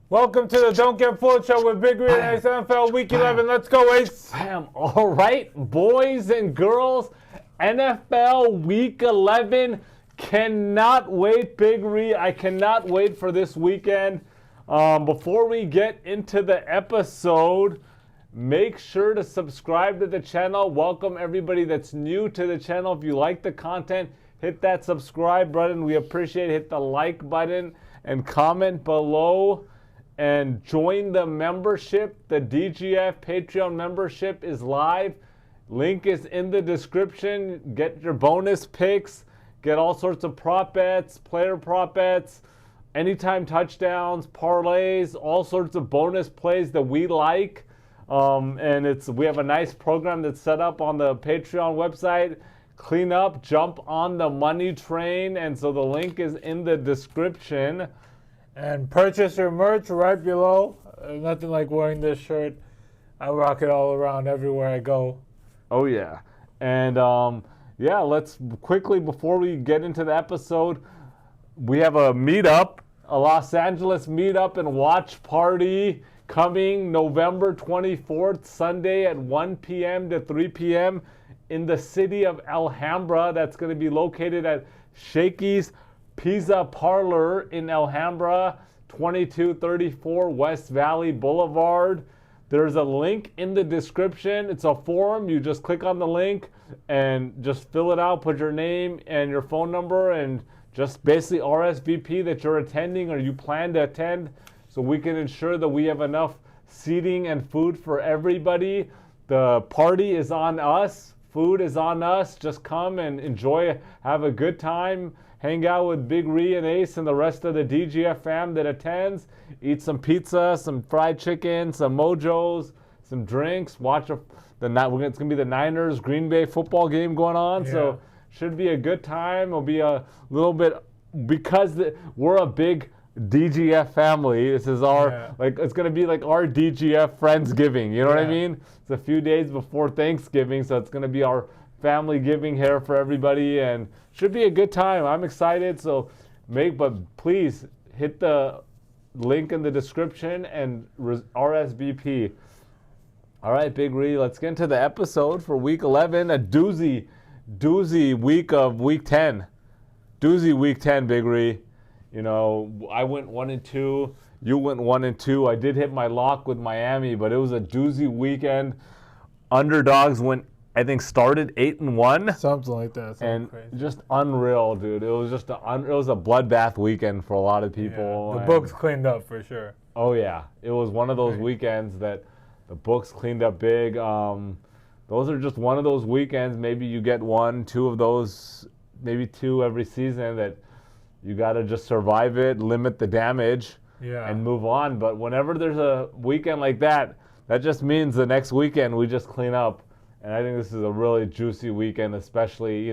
Welcome to the Don't Get Fooled Show with Big Reed and Ace NFL Week 11. Let's go, Ace. Bam. All right, boys and girls, NFL Week 11. Cannot wait, Big Reed. I cannot wait for this weekend. Before we get into the episode, make sure to subscribe to the channel. Welcome everybody that's new to the channel. If you like the content, hit that subscribe button. We appreciate it. Hit the like button and comment below. And join the membership. The DGF Patreon membership is live. Link is in the description. Get your bonus picks. Get all sorts of prop bets, player prop bets, anytime touchdowns, parlays, all sorts of bonus plays that we like. And we have a nice program that's set up on the Patreon website. Clean up, jump on the money train. And so the link is in the description. And purchase your merch right below. Nothing like wearing this shirt. I rock it all around everywhere I go. Oh, yeah. And, let's quickly, before we get into the episode, we have a meetup, a Los Angeles meetup and watch party coming November 24th, Sunday at 1 p.m. to 3 p.m. in the city of Alhambra. That's going to be located at Shakey's Pizza Parlor in Alhambra, 2234 West Valley Blvd. There's a link in the description. It's a form. You just click on the link and just fill it out, put your name and your phone number, and just basically RSVP that you're attending or you plan to attend so we can ensure that we have enough seating and food for everybody. The party is on us. Food is on us. Just come and enjoy, have a good time. Hang out with Big Ree and Ace and the rest of the DGF fam that attends. Eat some pizza, some fried chicken, some mojos, some drinks. It's going to be the Niners Green Bay football game going on. Yeah. So should be a good time. It'll be a little bit, because we're a big DGF family. This is our, it's going to be like our DGF Friendsgiving. You know what I mean? It's a few days before Thanksgiving, so it's going to be our family giving here for everybody, and should be a good time. I'm excited. So please hit the link in the description and RSVP. All right, Big Ree, let's get into the episode for Week 11. A doozy week of Week 10. Doozy Week 10, Big Ree. You know, I went 1-2. You went 1-2. I did hit my lock with Miami, but it was a doozy weekend. Underdogs started 8-1. Something like that. And crazy. Just unreal, dude. It was just it was a bloodbath weekend for a lot of people. Yeah, the books cleaned up for sure. Oh, yeah. It was one of those weekends that the books cleaned up big. Those are just one of those weekends. Maybe you get 1-2 of those, maybe 2 every season, that you got to just survive it, limit the damage, and move on. But whenever there's a weekend like that, that just means the next weekend we just clean up. And I think this is a really juicy weekend, especially,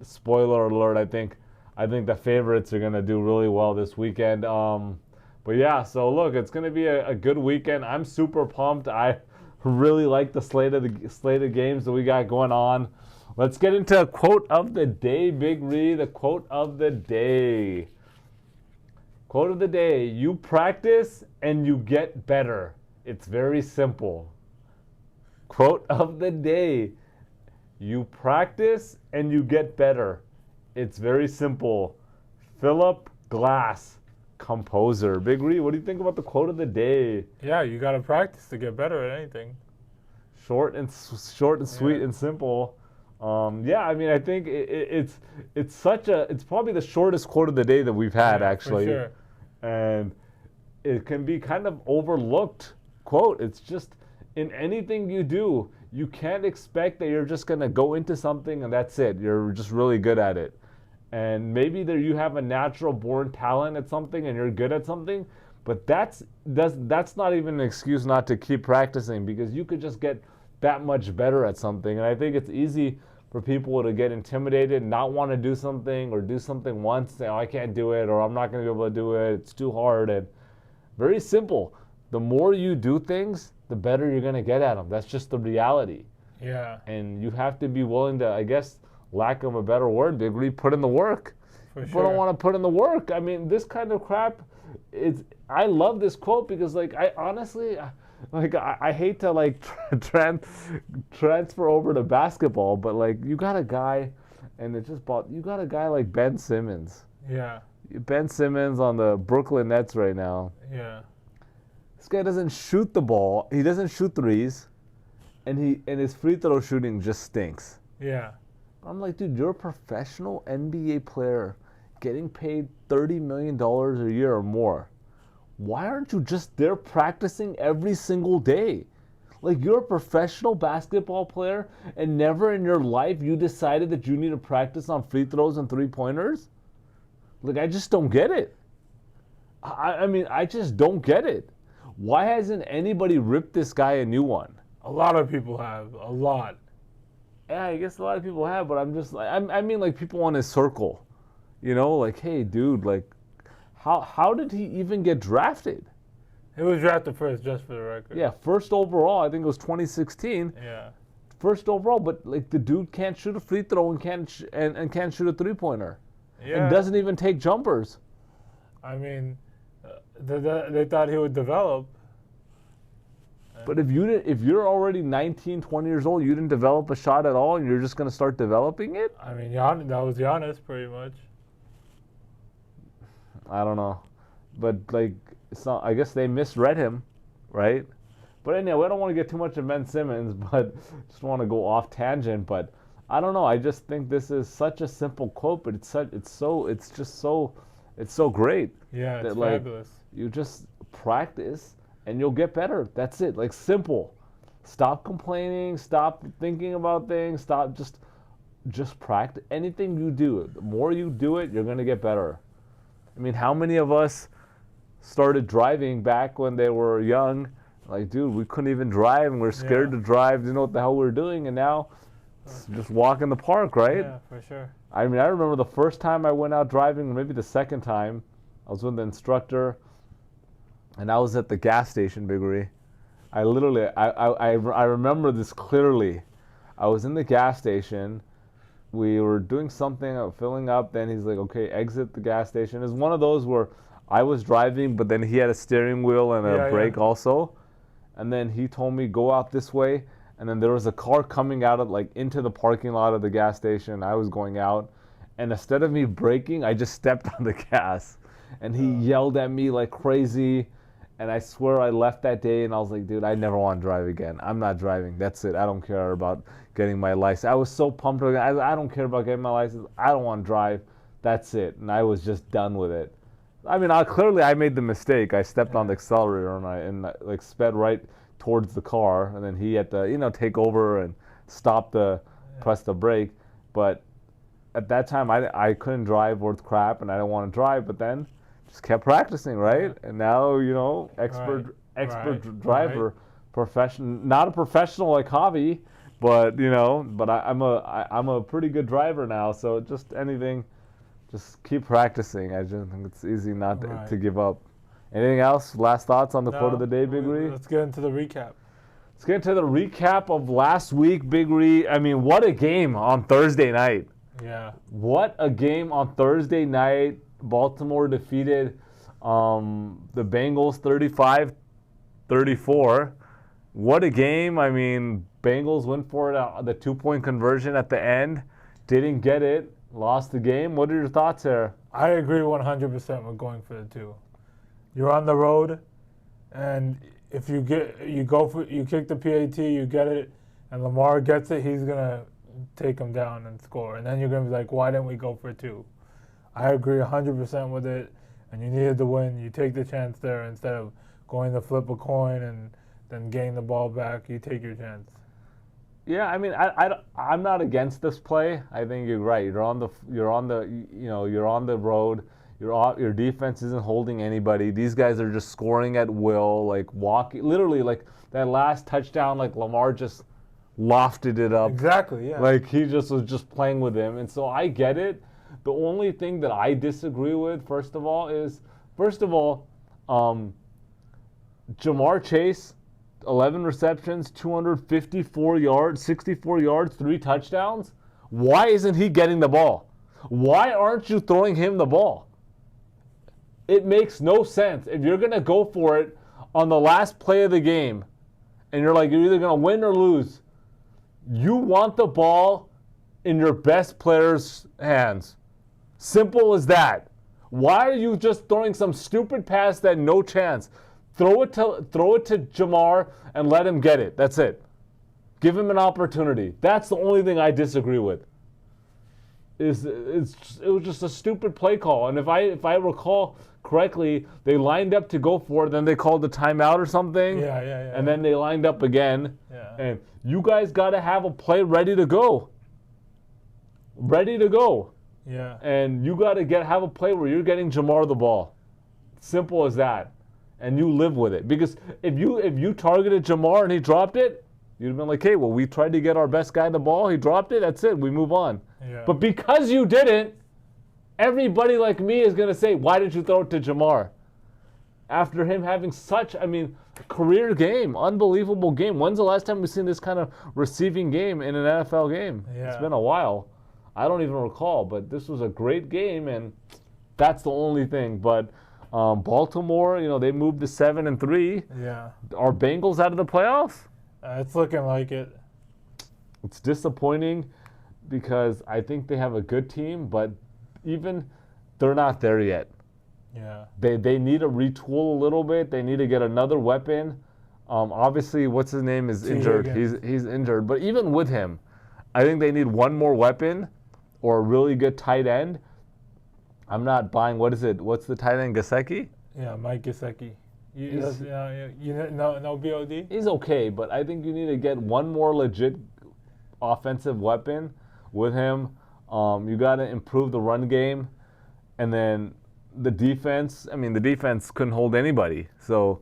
spoiler alert, I think the favorites are going to do really well this weekend. But yeah, so look, it's going to be a good weekend. I'm super pumped. I really like the slate of games that we got going on. Let's get into a quote of the day, Big Ree. The quote of the day. Quote of the day: you practice and you get better. It's very simple. Quote of the day: you practice and you get better. It's very simple. Philip Glass, composer. Big Ree, what do you think about the quote of the day? Yeah, you got to practice to get better at anything. Short and sweet and simple. I think it's probably the shortest quote of the day that we've had, actually. For sure. And it can be kind of overlooked quote. It's just, in anything you do, you can't expect that you're just going to go into something and that's it. You're just really good at it. And maybe you have a natural born talent at something and you're good at something, but that's not even an excuse not to keep practicing, because you could just get that much better at something. And I think it's easy for people to get intimidated, not want to do something, or do something once, say, oh, I can't do it, or I'm not going to be able to do it, it's too hard. And very simple. The more you do things, the better you're going to get at them. That's just the reality. Yeah. And you have to be willing to, I guess, lack of a better word, Big Ree, put in the work. For People don't sure. want to put in the work. I mean, this kind of crap. I love this quote because, like, I honestly, like, I hate to like transfer over to basketball, but like, you got a guy, and you got a guy like Ben Simmons. Yeah. Ben Simmons on the Brooklyn Nets right now. Yeah. This guy doesn't shoot the ball. He doesn't shoot threes, and his free throw shooting just stinks. Yeah. I'm like, dude, you're a professional NBA player getting paid $30 million a year or more. Why aren't you just there practicing every single day? Like, you're a professional basketball player and never in your life you decided that you need to practice on free throws and three-pointers? Like, I just don't get it. I mean, I just don't get it. Why hasn't anybody ripped this guy a new one? A lot of people have. A lot. Yeah, I guess a lot of people have, but I'm just like, I mean, like, people on his circle, you know, like, hey, dude, like, how did he even get drafted? He was drafted first, just for the record. Yeah, first overall, I think it was 2016. Yeah. First overall, but like, the dude can't shoot a free throw and can't shoot a three-pointer, Yeah. and doesn't even take jumpers. I mean, they thought he would develop. But if you're already 19, 20 years old, you didn't develop a shot at all, and you're just gonna start developing it? I mean, that was Giannis, pretty much. I don't know, but like, it's not. I guess they misread him, right? But anyway, I don't want to get too much of Ben Simmons, but just want to go off tangent. But I don't know. I just think this is such a simple quote, but it's just so great. Yeah, it's that, like, fabulous. you just practice and you'll get better. That's it. Like, simple. Stop complaining. Stop thinking about things. Stop. Just practice. Anything you do, the more you do it, you're gonna get better. I mean, how many of us started driving back when they were young? Like, dude, we couldn't even drive, and we're scared to drive. Didn't know what the hell we were doing, and now it's just walk in the park, right? Yeah, for sure. I mean, I remember the first time I went out driving, or maybe the second time, I was with the instructor, and I was at the gas station, Biggery. I remember this clearly. I was in the gas station. We were doing something, filling up. Then he's like, okay, exit the gas station. It's one of those where I was driving, but then he had a steering wheel and a brake also. And then he told me, go out this way. And then there was a car coming out of, like, into the parking lot of the gas station. I was going out. And instead of me braking, I just stepped on the gas. And he yelled at me like crazy. And I swear I left that day and I was like, dude, I never want to drive again. I'm not driving. That's it. I don't care about getting my license. I was so pumped. I don't care about getting my license. I don't want to drive. That's it. And I was just done with it. I mean, clearly I made the mistake. I stepped on the accelerator and I like sped right towards the car. And then he had to, take over and press the brake. But at that time, I couldn't drive worth crap and I didn't want to drive. But then just kept practicing, right? And now, expert driver, not a professional like Javi, but I'm a pretty good driver now. So just keep practicing. I just think it's easy not to give up. Anything else? Last thoughts on the quote of the day, Big Ree? Let's get into the recap. Let's get into the recap of last week, Big Ree. I mean, what a game on Thursday night. Yeah. What a game on Thursday night. Baltimore defeated the Bengals 35-34. What a game. I mean, Bengals went for it, the 2-point conversion at the end. Didn't get it. Lost the game. What are your thoughts there? I agree 100% with going for the 2. You're on the road, and if you kick the PAT, you get it, and Lamar gets it, he's going to take him down and score. And then you're going to be like, why didn't we go for 2? I agree 100% with it, and you needed to win. You take the chance there instead of going to flip a coin and then getting the ball back. You take your chance. Yeah, I mean, I'm not against this play. I think you're right. You're on the road. Your defense isn't holding anybody. These guys are just scoring at will, like walking. Literally, like that last touchdown, like Lamar just lofted it up. Exactly. Yeah. Like he was just playing with him, and so I get it. The only thing that I disagree with, first of all, Jamar Chase, 11 receptions, 254 yards, 64 yards, 3 touchdowns. Why isn't he getting the ball? Why aren't you throwing him the ball? It makes no sense. If you're going to go for it on the last play of the game, and you're either going to win or lose, you want the ball in your best player's hands. Simple as that. Why are you just throwing some stupid pass that no chance? Throw it to Jamar and let him get it. That's it. Give him an opportunity. That's the only thing I disagree with. It was just a stupid play call. And if I recall correctly, they lined up to go for it, then they called the timeout or something. Yeah. And then they lined up again. Yeah. And you guys got to have a play ready to go. Ready to go. Yeah. And you got to have a play where you're getting Jamar the ball. Simple as that. And you live with it. Because if you targeted Jamar and he dropped it, you'd have been like, hey, well, we tried to get our best guy the ball. He dropped it. That's it. We move on. Yeah. But because you didn't, everybody like me is going to say, why did you throw it to Jamar? After him having such, career game, unbelievable game. When's the last time we've seen this kind of receiving game in an NFL game? Yeah. It's been a while. I don't even recall, but this was a great game, and that's the only thing. But Baltimore, they moved to 7-3. Yeah. Are Bengals out of the playoffs? It's looking like it. It's disappointing because I think they have a good team, but even they're not there yet. Yeah. They need to retool a little bit. They need to get another weapon. Obviously, what's his name is injured. He's injured. But even with him, I think they need one more weapon or a really good tight end. I'm not buying, what is it? What's the tight end, Gesicki? Yeah, Mike Gesicki. No BOD? He's okay, but I think you need to get one more legit offensive weapon with him. You got to improve the run game. And then the defense, the defense couldn't hold anybody. So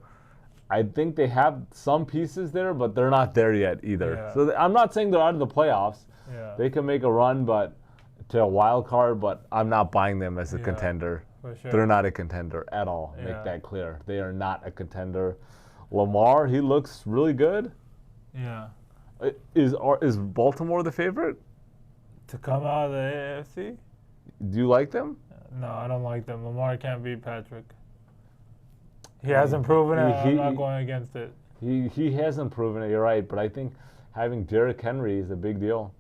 I think they have some pieces there, but they're not there yet either. Yeah. So I'm not saying they're out of the playoffs. Yeah. They can make a run, but to a wild card, but I'm not buying them as a contender. For sure. They're not a contender at all. Yeah. Make that clear. They are not a contender. Lamar, he looks really good. Yeah. Is Baltimore the favorite? To come out of the AFC? Do you like them? No, I don't like them. Lamar can't beat Patrick. He hasn't proven it. I'm not going against it. He hasn't proven it. You're right, but I think having Derrick Henry is a big deal.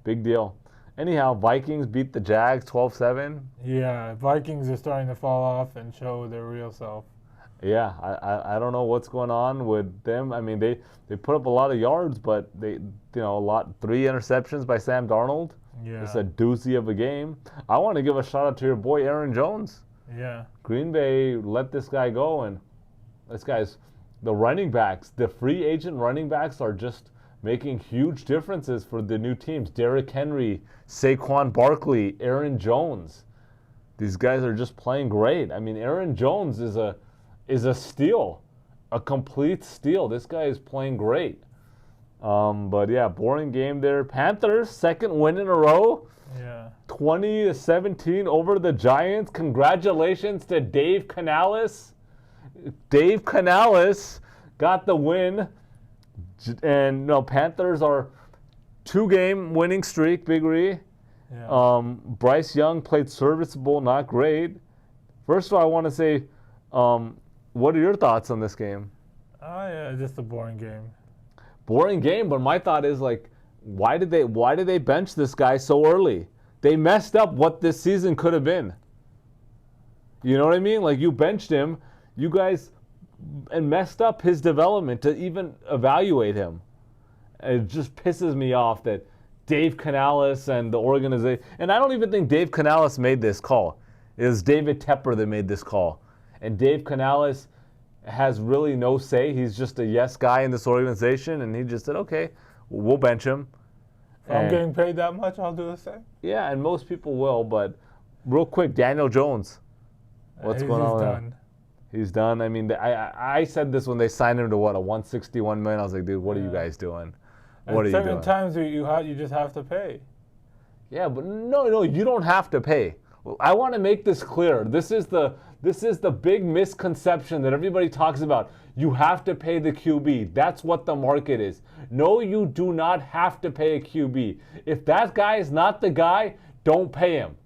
Big deal. Anyhow, Vikings beat the Jags 12-7. Yeah, Vikings are starting to fall off and show their real self. Yeah, I don't know what's going on with them. They put up a lot of yards, but they 3 interceptions by Sam Darnold. Yeah. It's a doozy of a game. I want to give a shout out to your boy Aaron Jones. Yeah. Green Bay let this guy go, and the running backs, the free agent running backs are just making huge differences for the new teams. Derrick Henry, Saquon Barkley, Aaron Jones. These guys are just playing great. Aaron Jones is a steal, a complete steal. This guy is playing great. But yeah, boring game there. Panthers, second win in a row. Yeah. 20-17 over the Giants. Congratulations to Dave Canales. Dave Canales got the win. And Panthers are 2-game winning streak, Big Ree. Yeah. Bryce Young played serviceable, not great. First of all, I want to say, what are your thoughts on this game? Yeah, just a boring game. Boring game, but my thought is why did they bench this guy so early? They messed up what this season could have been. You know what I mean? You benched him, you guys, and messed up his development to even evaluate him. It just pisses me off that Dave Canales and the organization, and I don't even think Dave Canales made this call. It was David Tepper that made this call. And Dave Canales has really no say. He's just a yes guy in this organization, and he just said, okay, we'll bench him. If I'm getting paid that much, I'll do the same. Yeah, and most people will, but real quick, Daniel Jones. What's going on with him? He's done. I said this when they signed him to what, a $161 million. I was like, dude, what are you guys doing? What are you doing? 7 times you just have to pay. Yeah, but no, you don't have to pay. I want to make this clear. This is the big misconception that everybody talks about. You have to pay the QB. That's what the market is. No, you do not have to pay a QB. If that guy is not the guy, don't pay him.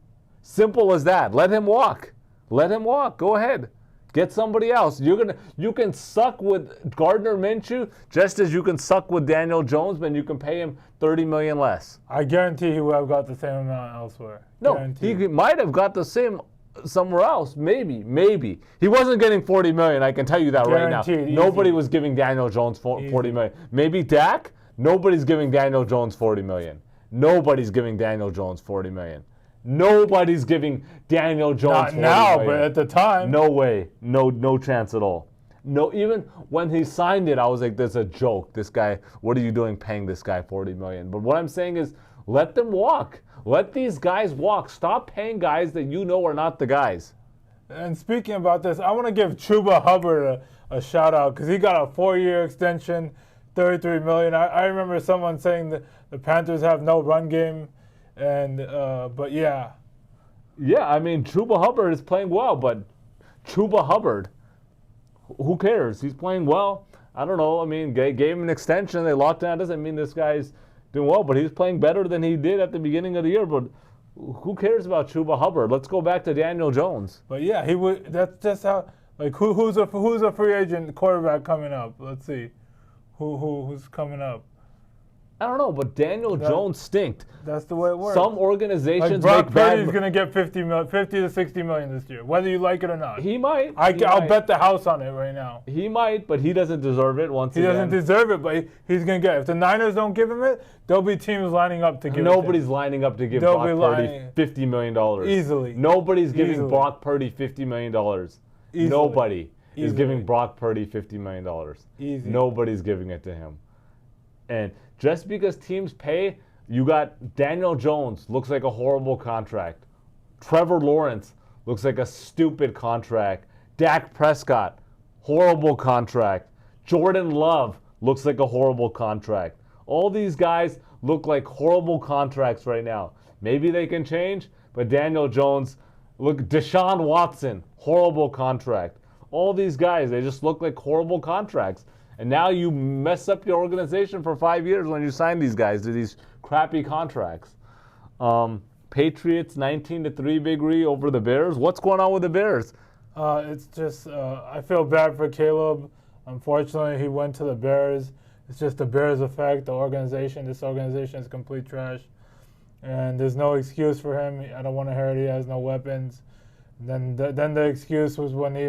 Simple as that. Let him walk. Let him walk. Go ahead. Get somebody else. You can suck with Gardner Minshew just as you can suck with Daniel Jones, but you can pay him $30 million less. I guarantee he would have got the same amount elsewhere. No, Guaranteed. he might have got the same somewhere else. Maybe. He wasn't getting $40 million. I can tell you that right now. Guaranteed, Nobody easy. was giving Daniel Jones $40 million. Maybe Dak. Nobody's giving Daniel Jones $40 million. Nobody's giving Daniel Jones $40 million. Nobody's giving Daniel Jones Not $40 now, million. but at the time. No way. No chance at all. No, even when he signed it, I was like, "There's a joke. This guy. What are you doing, paying this guy $40 million?" But what I'm saying is, let them walk. Let these guys walk. Stop paying guys that you know are not the guys. And speaking about this, I want to give Chuba Hubbard a shout out because he got a 4-year extension, $33 million. I remember someone saying that the Panthers have no run game, and but yeah. Yeah, I mean, Chuba Hubbard is playing well, but Chuba Hubbard, who cares? He's playing well. I don't know. I mean, gave him an extension. They locked down. Doesn't mean this guy's doing well, but he's playing better than he did at the beginning of the year. But who cares about Chuba Hubbard? Let's go back to Daniel Jones. But yeah, he would. That's just how. Like who's a free agent quarterback coming up? Let's see, who's coming up. I don't know, but Daniel Jones stinked. That's the way it works. Some organizations Brock make Purdy's bad. going to get 50 to 60 million this year, whether you like it or not. He might. I'll bet the house on it right now. He might, but he doesn't deserve it. Once He again, doesn't deserve it, but he's going to get it. If the Niners don't give him it, there'll be teams lining up to give Nobody's it to him. lining up to give They'll Brock be Purdy lying. $50 million. Easily. Nobody's giving Easily. Brock Purdy $50 million. Easily. Nobody is Easily. giving Brock Purdy $50 million. Easy. Nobody's giving it to him. And just because teams pay, you got Daniel Jones, looks like a horrible contract. Trevor Lawrence looks like a stupid contract. Dak Prescott, horrible contract. Jordan Love looks like a horrible contract. All these guys look like horrible contracts right now. Maybe they can change, but Daniel Jones, look, Deshaun Watson, horrible contract. All these guys, they just look like horrible contracts. And now you mess up your organization for 5 years when you sign these guys to these crappy contracts. Patriots 19-3 Big Ree over the Bears. What's going on with the Bears? It's just I feel bad for Caleb. Unfortunately, he went to the Bears. It's just the Bears effect. The organization. This organization is complete trash, and there's no excuse for him. I don't want to hear it. He has no weapons. Then the excuse was when he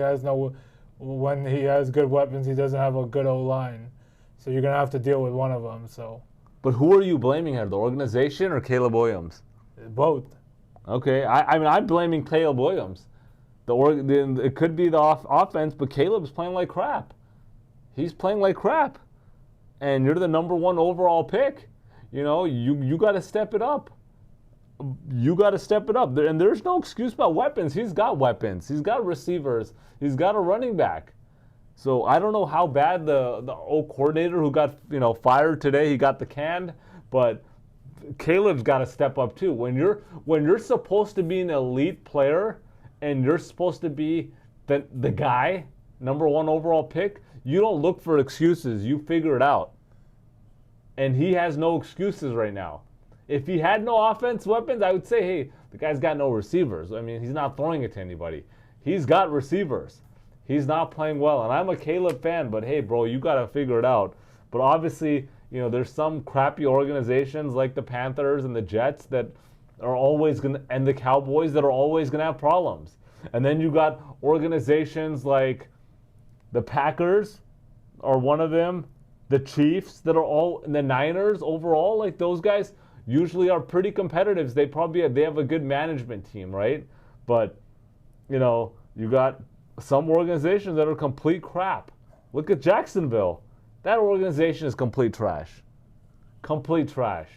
has good weapons, he doesn't have a good O-line. So you're gonna have to deal with one of them. So. But who are you blaming here? The organization or Caleb Williams? Both. Okay, I mean, I'm blaming Caleb Williams. It could be the offense, but Caleb's playing like crap. He's playing like crap. And you're the number 1 overall pick. You know, you got to step it up. You got to step it up. And there's no excuse about weapons. He's got weapons. He's got receivers. He's got a running back. So I don't know how bad the old coordinator who got fired today, he got the canned, but Caleb's got to step up too. When you're supposed to be an elite player and you're supposed to be the guy, number 1 overall pick, you don't look for excuses. You figure it out. And he has no excuses right now. If he had no offense weapons, I would say, hey, the guy's got no receivers. I mean, he's not throwing it to anybody. He's got receivers. He's not playing well. And I'm a Caleb fan, but hey, bro, you got to figure it out. But obviously, there's some crappy organizations like the Panthers and the Jets that are always going to, and the Cowboys that are always going to have problems. And then you got organizations like the Packers are one of them, the Chiefs that are all, and the Niners overall, like those guys usually are pretty competitive. They have a good management team, right? But, you got some organizations that are complete crap. Look at Jacksonville. That organization is complete trash. Complete trash.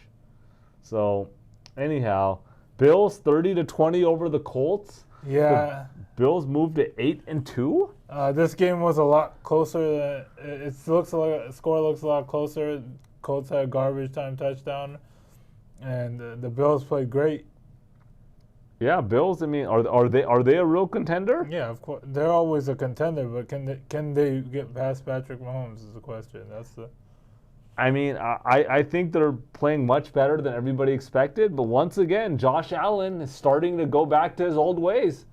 So, anyhow, Bills 30-20 over the Colts. Yeah. The Bills moved to 8-2. This game was a lot closer. Score looks a lot closer. Colts had a garbage time touchdown, and the Bills played great. Yeah, Bills. I mean, are they a real contender? Yeah, of course they're always a contender, but can they get past Patrick Mahomes is the question. I mean, I think they're playing much better than everybody expected. But once again, Josh Allen is starting to go back to his old ways.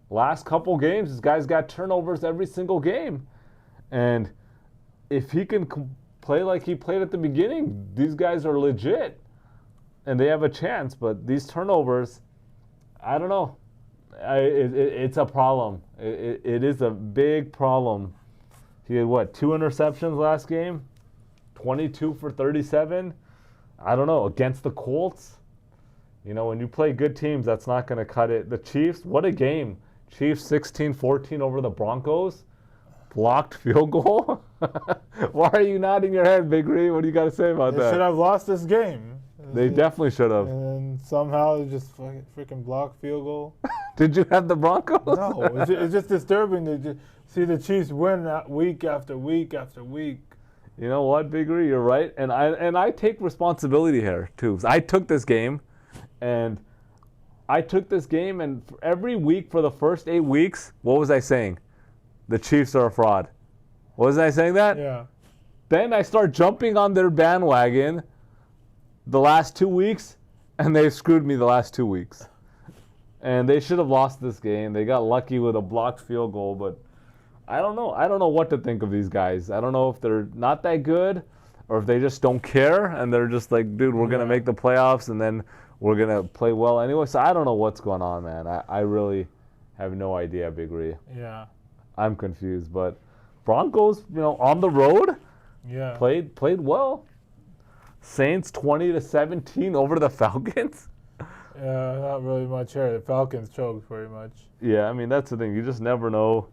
Last couple games, this guy's got turnovers every single game. And if he can play like he played at the beginning, these guys are legit. And they have a chance. But these turnovers, I don't know. It's a problem. It is a big problem. He had, 2 interceptions last game? 22 for 37? I don't know. Against the Colts? You know, when you play good teams, that's not going to cut it. The Chiefs, what a game. Chiefs 16-14 over the Broncos. Blocked field goal? Why are you nodding your head, Big Ree? What do you got to say about that? They should have lost this game. They definitely should have. And somehow they just freaking blocked field goal. Did you have the Broncos? No, it's just disturbing to just see the Chiefs win week after week after week. You know what, Big Ree? You're right. And I take responsibility here, too. I took this game, and every week for the first 8 weeks, what was I saying? The Chiefs are a fraud. Wasn't I saying that? Yeah. Then I start jumping on their bandwagon the last 2 weeks, and they screwed me the last 2 weeks. And they should have lost this game. They got lucky with a blocked field goal, but I don't know. I don't know what to think of these guys. I don't know if they're not that good or if they just don't care and they're just like, dude, we're going to make the playoffs and then we're going to play well anyway. So I don't know what's going on, man. I really have no idea, Big Ree. Yeah. I'm confused, but Broncos, on the road, yeah, played well. Saints 20-17 over the Falcons. Yeah, not really much here. The Falcons choked pretty much. Yeah, I mean, that's the thing. You just never know.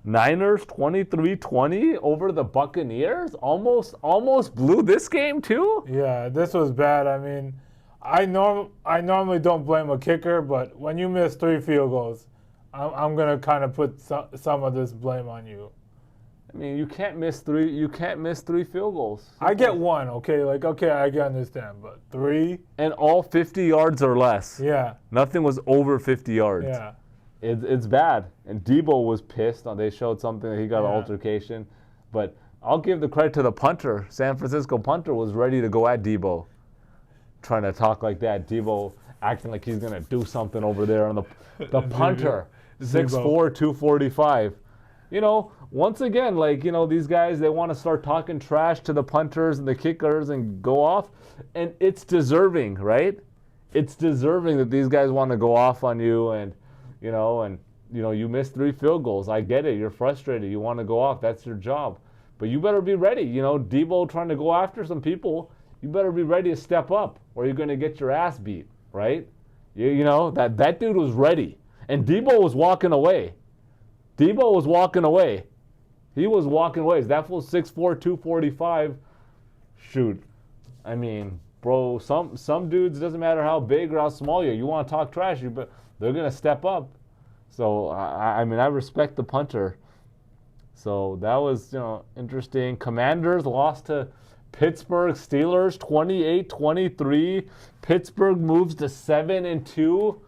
Niners 23-20 over the Buccaneers. Almost blew this game too. Yeah, this was bad. I mean, I normally don't blame a kicker, but when you miss 3 field goals, I'm gonna kind of put some of this blame on you. I mean, you can't miss 3. You can't miss 3 field goals. I get 1, okay. I can understand, but 3 and all 50 yards or less. Yeah. Nothing was over 50 yards. Yeah. It's bad. And Debo was pissed. They showed something that he got an altercation. But I'll give the credit to the punter. San Francisco punter was ready to go at Debo. Trying to talk like that. Debo acting like he's going to do something over there on the punter. 6'4", 245. Once again, these guys, they want to start talking trash to the punters and the kickers and go off. And it's deserving, right? It's deserving that these guys want to go off on you and you missed 3 field goals. I get it. You're frustrated. You want to go off. That's your job. But you better be ready. Debo trying to go after some people, you better be ready to step up or you're going to get your ass beat, right? That dude was ready. And Debo was walking away. He was walking away. That fool's 6'4", 245. Shoot. I mean, bro, some dudes, doesn't matter how big or how small you want to talk trash, but they're going to step up. So, I respect the punter. So, that was, interesting. Commanders lost to Pittsburgh Steelers 28-23. Pittsburgh moves to 7-2.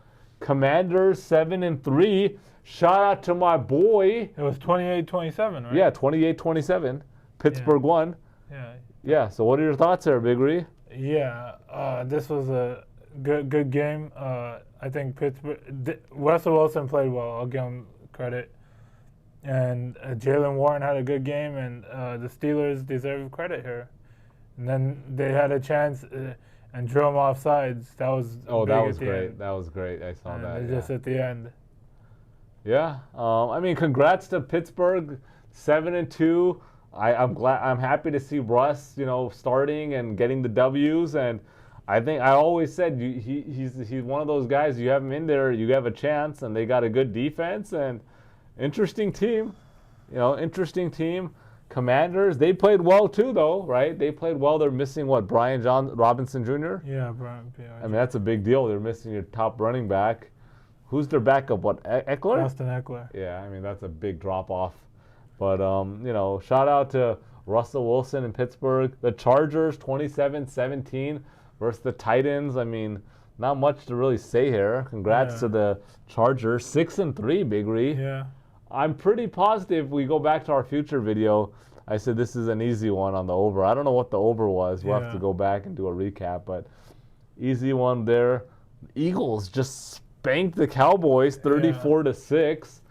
Commanders 7-3. Shout out to my boy. It was 28-27, right? Yeah, 28-27. Pittsburgh won. Yeah. Yeah, so what are your thoughts there, Big Ree? Yeah, this was a good game. I think Russell Wilson played well. I'll give him credit. And Jalen Warren had a good game, and the Steelers deserve credit here. And then they had a chance and drew him off sides. That was great. End. That was great. I saw that. Just at the end. Yeah. Congrats to Pittsburgh, 7-2. I'm happy to see Russ, starting and getting the W's. And I think I always said he's one of those guys. You have him in there, you have a chance. And they got a good defense and interesting team. Interesting team. Commanders, they played well too, though, right? They played well. They're missing Brian Robinson Jr. Yeah, Brian. I mean, that's a big deal. They're missing your top running back. Who's their backup? Eckler? Austin Eckler. Yeah, I mean, that's a big drop-off. But, shout out to Russell Wilson in Pittsburgh. The Chargers, 27-17 versus the Titans. I mean, not much to really say here. Congrats to the Chargers. 6-3, Big Ree. Yeah. I'm pretty positive we go back to our future video. I said this is an easy one on the over. I don't know what the over was. We'll have Yeah. to go back and do a recap, but easy one there. Eagles just spanked the Cowboys 34-6.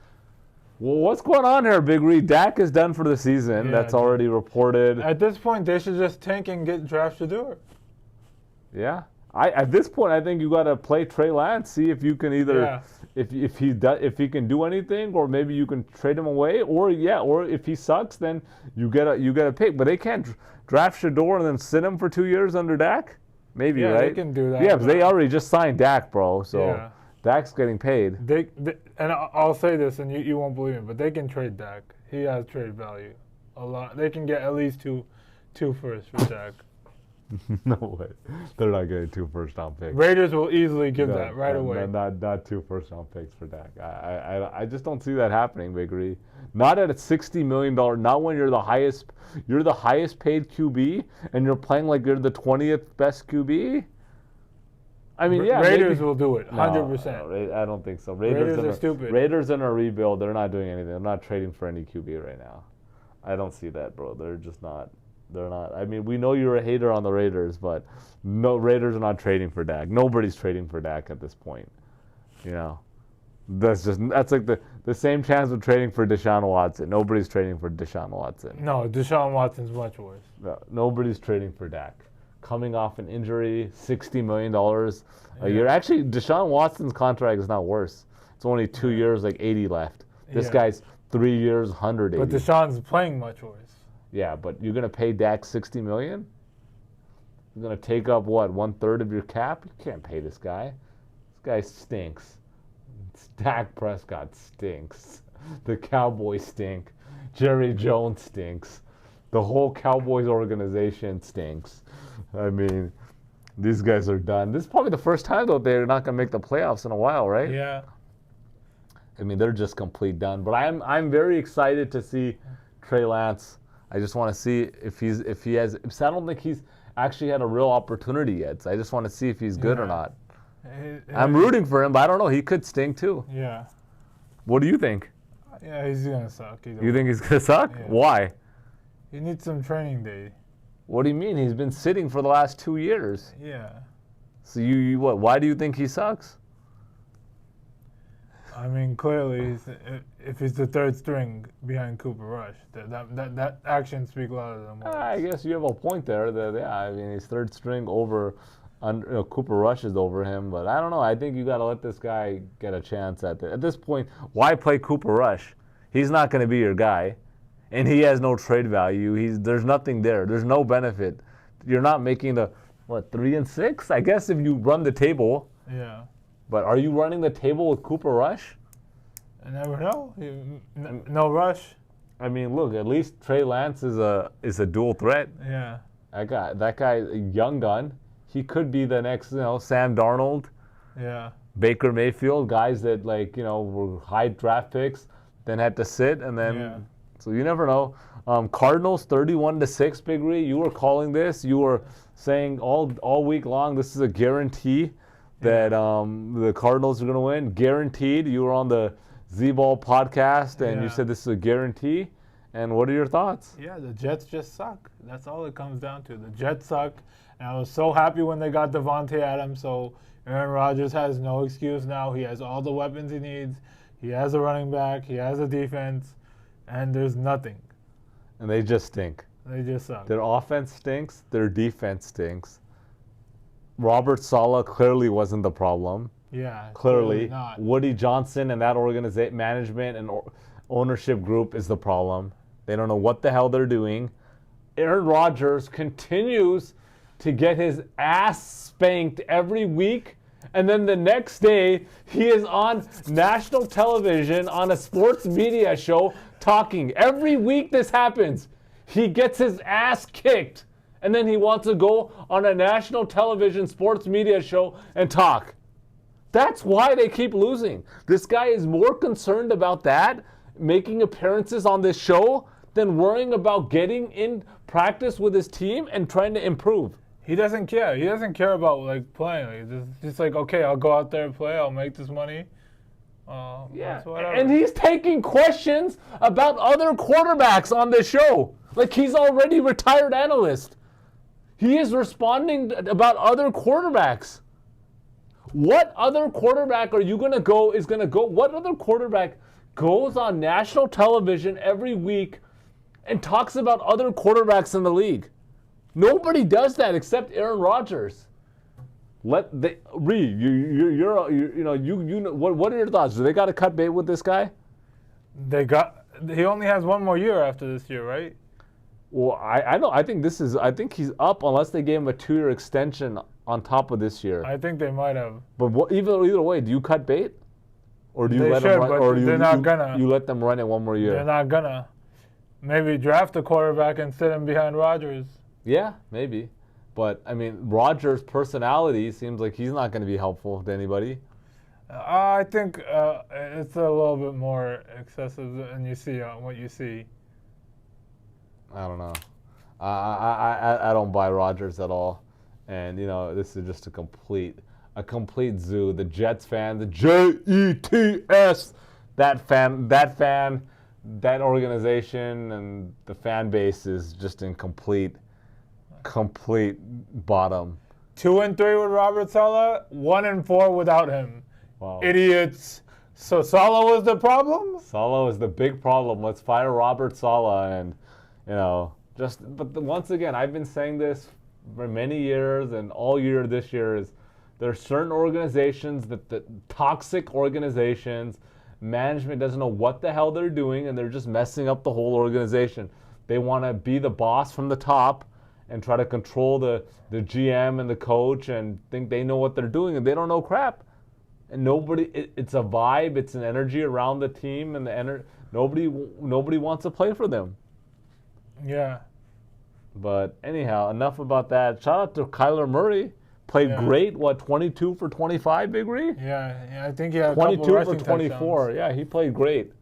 Well, what's going on here, Big Reed? Dak is done for the season. Yeah, That's already reported. At this point, they should just tank and get Draft Shador. Yeah. At this point, I think you got to play Trey Lance, see if you can either if he can do anything, or maybe you can trade him away, or if he sucks, then you get a pick. But they can't draft Shador and then sit him for 2 years under Dak. Maybe, right? They can do that. Yeah, because they already just signed Dak, bro. So Dak's getting paid. And I'll say this, and you won't believe it, but they can trade Dak. He has trade value a lot. They can get at least two firsts for Dak. No way. They're not getting 2 first-round picks. Raiders will easily give that right away. Not 2 first-round picks for Dak. I just don't see that happening, Big Reed. Not at a $60 million. Not when you're the highest paid QB and you're playing like you're the 20th best QB. I mean, Raiders will do it, 100%. No, I don't think so. Raiders are stupid. Raiders in a rebuild. They're not doing anything. They're not trading for any QB right now. I don't see that, bro. They're just not. They're not. I mean, we know you're a hater on the Raiders, but no, Raiders are not trading for Dak. Nobody's trading for Dak at this point. You know, that's like the same chance of trading for Deshaun Watson. Nobody's trading for Deshaun Watson. No, Deshaun Watson's much worse. No, nobody's trading for Dak. Coming off an injury, $60 million a year. Actually, Deshaun Watson's contract is not worse. It's only 2 years, like 80 left. This guy's 3 years, 180. But Deshaun's playing much worse. Yeah, but you're gonna pay Dak $60 million? You're gonna take up what, 1/3 of your cap? You can't pay this guy. This guy stinks. Dak Prescott stinks. The Cowboys stink. Jerry Jones stinks. The whole Cowboys organization stinks. I mean, these guys are done. This is probably the first time though they're not gonna make the playoffs in a while, right? Yeah. I mean, they're just complete done. But I'm very excited to see Trey Lance. I just want to see if he has. I don't think he's actually had a real opportunity yet. So I just want to see if he's good or not. I'm rooting for him, but I don't know. He could stink too. Yeah. What do you think? Yeah, he's gonna suck. You think he's gonna suck? Yeah. Why? He needs some training day. What do you mean? He's been sitting for the last 2 years. Yeah. So you what? Why do you think he sucks? I mean, clearly, if he's the third string behind Cooper Rush, that action speaks louder than words. I guess you have a point there. I mean, he's third string over. Cooper Rush is over him, but I don't know. I think you got to let this guy get a chance at this point. Why play Cooper Rush? He's not going to be your guy, and he has no trade value. There's nothing there. There's no benefit. You're not making the 3-6. I guess if you run the table. Yeah. But are you running the table with Cooper Rush? I never know. No Rush. I mean, look. At least Trey Lance is a dual threat. Yeah. That guy, a young gun. He could be the next, Sam Darnold. Yeah. Baker Mayfield, guys that were high draft picks, then had to sit, and then so you never know. Cardinals 31-6, Big Ree. You were calling this. You were saying all week long this is a guarantee that the Cardinals are going to win. Guaranteed. You were on the Z-Ball podcast, and you said this is a guarantee. And what are your thoughts? Yeah, the Jets just suck. That's all it comes down to. The Jets suck. And I was so happy when they got Devontae Adams, so Aaron Rodgers has no excuse now. He has all the weapons he needs. He has a running back. He has a defense. And there's nothing. And they just stink. They just suck. Their offense stinks. Their defense stinks. Robert Saleh clearly wasn't the problem. Yeah, clearly not. Woody Johnson and that organization, management and ownership group is the problem. They don't know what the hell they're doing. Aaron Rodgers continues to get his ass spanked every week, and then the next day he is on national television on a sports media show talking. Every week this happens. He gets his ass kicked, and then he wants to go on a national television sports media show and talk. That's why they keep losing. This guy is more concerned about that, making appearances on this show, than worrying about getting in practice with his team and trying to improve. He doesn't care. He doesn't care about playing. It's just like, okay, I'll go out there and play. I'll make this money. And he's taking questions about other quarterbacks on this show. Like, he's already a retired analyst. He is responding about other quarterbacks. What other quarterback are you going to go is going to go? What other quarterback goes on national television every week and talks about other quarterbacks in the league? Nobody does that except Aaron Rodgers. What are your thoughts? Do they got to cut bait with this guy? He only has one more year after this year, right? Well, I know. I think he's up unless they gave him a 2-year extension on top of this year. I think they might have. But either way, do you cut bait, or do you They let should, them run, but or they're not gonna. You let them run it one more year? They're not gonna. Maybe draft a quarterback and sit him behind Rodgers. Yeah, maybe. But I mean, Rodgers' personality seems like he's not going to be helpful to anybody. I think it's a little bit more excessive than you see on what you see. I don't know. I don't buy Rodgers at all, and this is just a complete zoo. The Jets fan, the Jets, that organization and the fan base is just in complete bottom. 2-3 with Robert Saleh, 1-4 without him. Wow. Idiots. So Saleh was the problem? Saleh was the big problem. Let's fire Robert Saleh, and once again, I've been saying this for many years, and all year this year is there are certain organizations the toxic organizations, management doesn't know what the hell they're doing, and they're just messing up the whole organization. They want to be the boss from the top and try to control the GM and the coach and think they know what they're doing, and they don't know crap. And it's a vibe, it's an energy around the team, and nobody wants to play for them. Yeah. But anyhow, enough about that. Shout out to Kyler Murray. Played great. 22 for 25, Big Ree? Yeah, I think he had 22 a couple for 24. touchdowns. Yeah, he played great.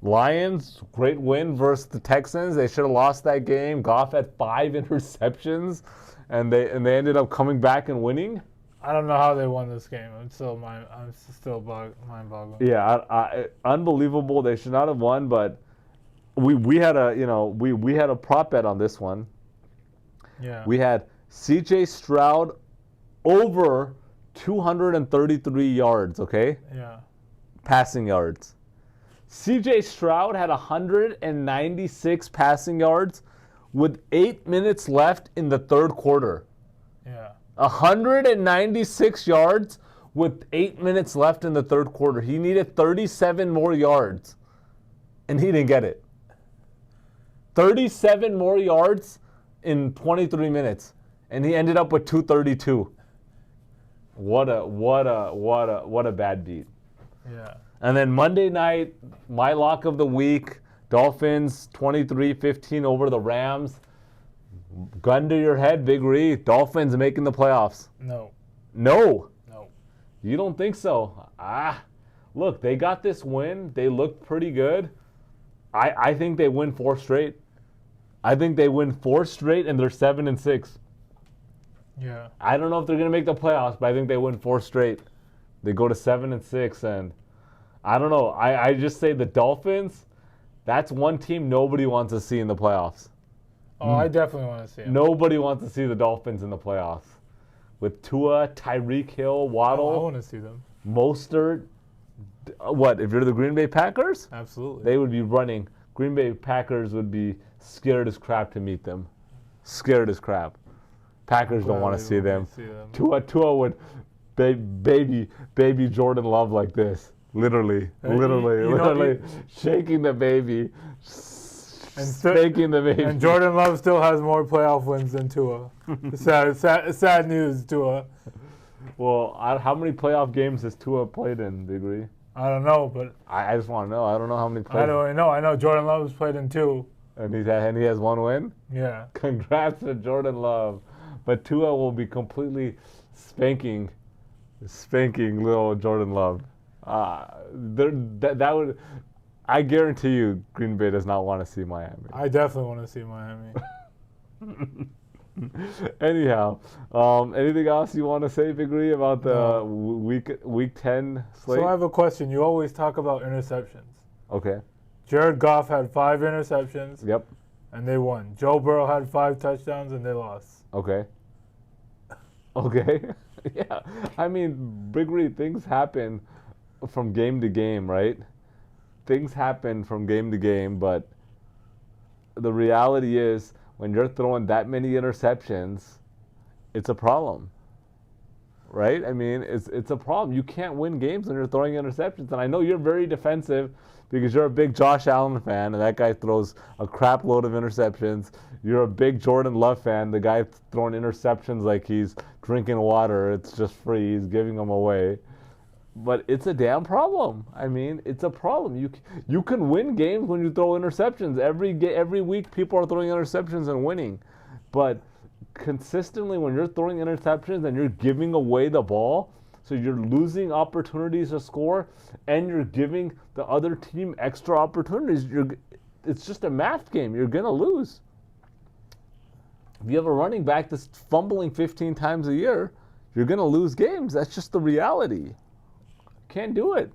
Lions, great win versus the Texans. They should have lost that game. Goff had 5 interceptions, and they ended up coming back and winning. I don't know how they won this game. I'm still mind-boggling. Yeah, unbelievable. They should not have won, but we had a prop bet on this one. Yeah. We had C.J. Stroud over 233 yards, okay? Yeah. Passing yards. C.J. Stroud had 196 passing yards with 8 minutes left in the third quarter. Yeah. 196 yards with 8 minutes left in the third quarter. He needed 37 more yards, and he didn't get it. 37 more yards in 23 minutes, and he ended up with 232. What a bad beat. Yeah. And then Monday night, my lock of the week, Dolphins 23-15 over the Rams. Gun to your head, Big Ree. Dolphins making the playoffs. No. No. No. You don't think so? Look, they got this win. They looked pretty good. I think they win 4 straight. I think they win 4 straight, and they're 7-6. Yeah. I don't know if they're going to make the playoffs, but I think they win 4 straight. They go to 7-6, and I don't know. I just say the Dolphins, that's one team nobody wants to see in the playoffs. Oh, I definitely want to see them. Nobody wants to see the Dolphins in the playoffs. With Tua, Tyreek Hill, Waddle. I want to see them. Mostert. What, if you're the Green Bay Packers? Absolutely. They would be running. Green Bay Packers would be scared as crap to meet them. Scared as crap. Packers don't want to see them. Tua would baby Jordan Love like this. Literally shaking the baby. And spanking the baby. And Jordan Love still has more playoff wins than Tua. Sad news, Tua. Well, how many playoff games has Tua played in, Big Ree? I don't know, but I just want to know. I don't know how many. I don't know. I know Jordan Love's played in 2. And he has 1 win. Yeah. Congrats to Jordan Love, but Tua will be completely spanking little Jordan Love. That would. I guarantee you, Green Bay does not want to see Miami. I definitely want to see Miami. Anyhow, anything else you want to say, Big Ree, about the week 10 slate? So I have a question. You always talk about interceptions. Okay. Jared Goff had 5 interceptions, Yep. and they won. Joe Burrow had 5 touchdowns, and they lost. Okay. Okay. Yeah. I mean, Big Reed, things happen from game to game, right? Things happen from game to game, but the reality is when you're throwing that many interceptions, it's a problem. Right? I mean, it's a problem. You can't win games when you're throwing interceptions. And I know you're very defensive because you're a big Josh Allen fan, and that guy throws a crap load of interceptions. You're a big Jordan Love fan. The guy throwing interceptions like he's drinking water. It's just free. He's giving them away. But it's a damn problem. I mean, it's a problem. You can win games when you throw interceptions. Every week, people are throwing interceptions and winning. But consistently, when you're throwing interceptions and you're giving away the ball, so you're losing opportunities to score, and you're giving the other team extra opportunities, it's just a math game. You're going to lose. If you have a running back that's fumbling 15 times a year, you're going to lose games. That's just the reality. Can't do it.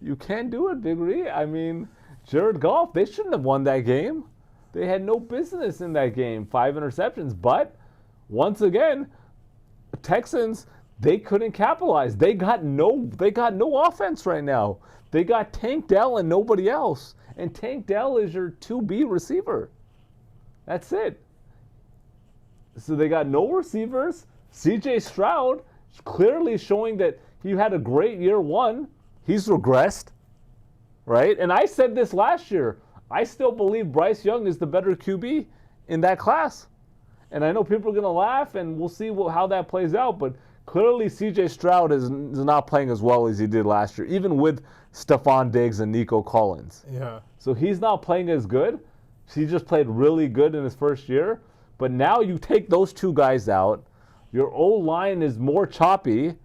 You can't do it, Big Ree. I mean, Jared Goff, they shouldn't have won that game. They had no business in that game. 5 interceptions. But, once again, Texans, they couldn't capitalize. They got no offense right now. They got Tank Dell and nobody else. And Tank Dell is your 2B receiver. That's it. So they got no receivers. C.J. Stroud clearly showing that he had a great year 1. He's regressed, right? And I said this last year. I still believe Bryce Young is the better QB in that class. And I know people are going to laugh, and we'll see how that plays out. But clearly C.J. Stroud is not playing as well as he did last year, even with Stephon Diggs and Nico Collins. Yeah. So he's not playing as good. He just played really good in his first year. But now you take those 2 guys out. Your O-line is more choppy.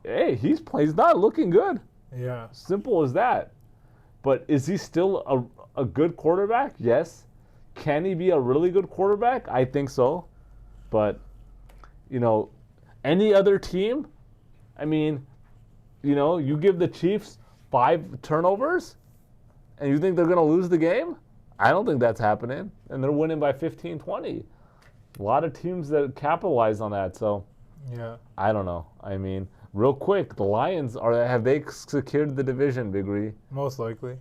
Hey, he's not looking good. Yeah. Simple as that. But is he still a good quarterback? Yes. Can he be a really good quarterback? I think so. But, any other team, I mean, you give the Chiefs 5 turnovers and you think they're going to lose the game? I don't think that's happening. And they're winning by 15, 20. A lot of teams that capitalize on that. So, yeah. I don't know. I mean, real quick, the Lions, have they secured the division, Big Ree? Most likely.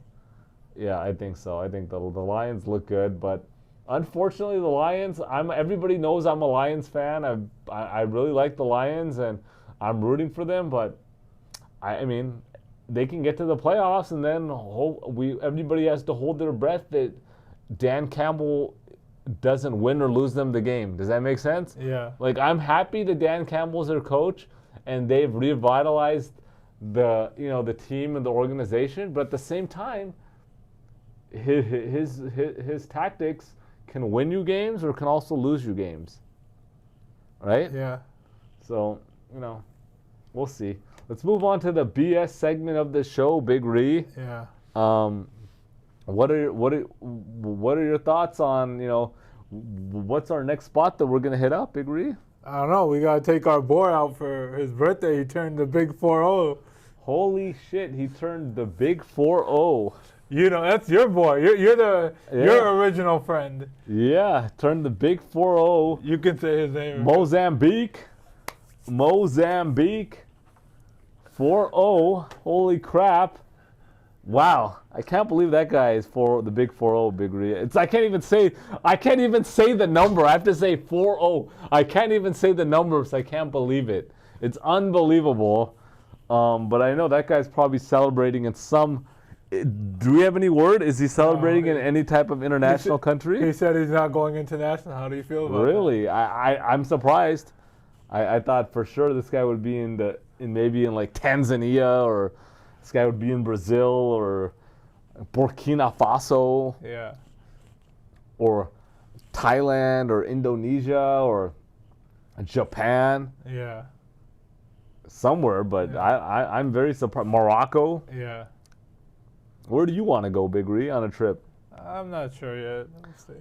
Yeah, I think so. I think the Lions look good, but unfortunately, the Lions. Everybody knows I'm a Lions fan. I really like the Lions, and I'm rooting for them. But I mean, they can get to the playoffs, and then everybody has to hold their breath that Dan Campbell doesn't win or lose them the game. Does that make sense? Yeah. Like, I'm happy that Dan Campbell's their coach, and they've revitalized the team and the organization. But at the same time, his tactics can win you games or can also lose you games. Right? Yeah. So, we'll see. Let's move on to the BS segment of the show, Big Ree. Yeah. What are your thoughts on, what's our next spot that we're going to hit up, Big Ree? I don't know. We got to take our boy out for his birthday. He turned the big 4-0. Holy shit, he turned the big 4-0. That's your boy. You're your original friend. Yeah, turned the big 4-0. You can say his name. Mozambique. 4-0. Holy crap. Wow. I can't believe that guy is the big 4-0, Big Ree. I can't even say the number. I have to say 4-0. I can't even say the numbers. I can't believe it. It's unbelievable. But I know that guy's probably celebrating in some. Do we have any word? Is he celebrating in any type of international country? He said he's not going international. How do you feel about that? Really? I'm surprised. I thought for sure this guy would be maybe in like Tanzania, or this guy would be in Brazil or Burkina Faso. Yeah. Or Thailand or Indonesia or Japan. Yeah. Somewhere, but yeah. I'm very surprised. Morocco. Yeah. Where do you want to go, Big Ree, on a trip? I'm not sure yet. Let's see.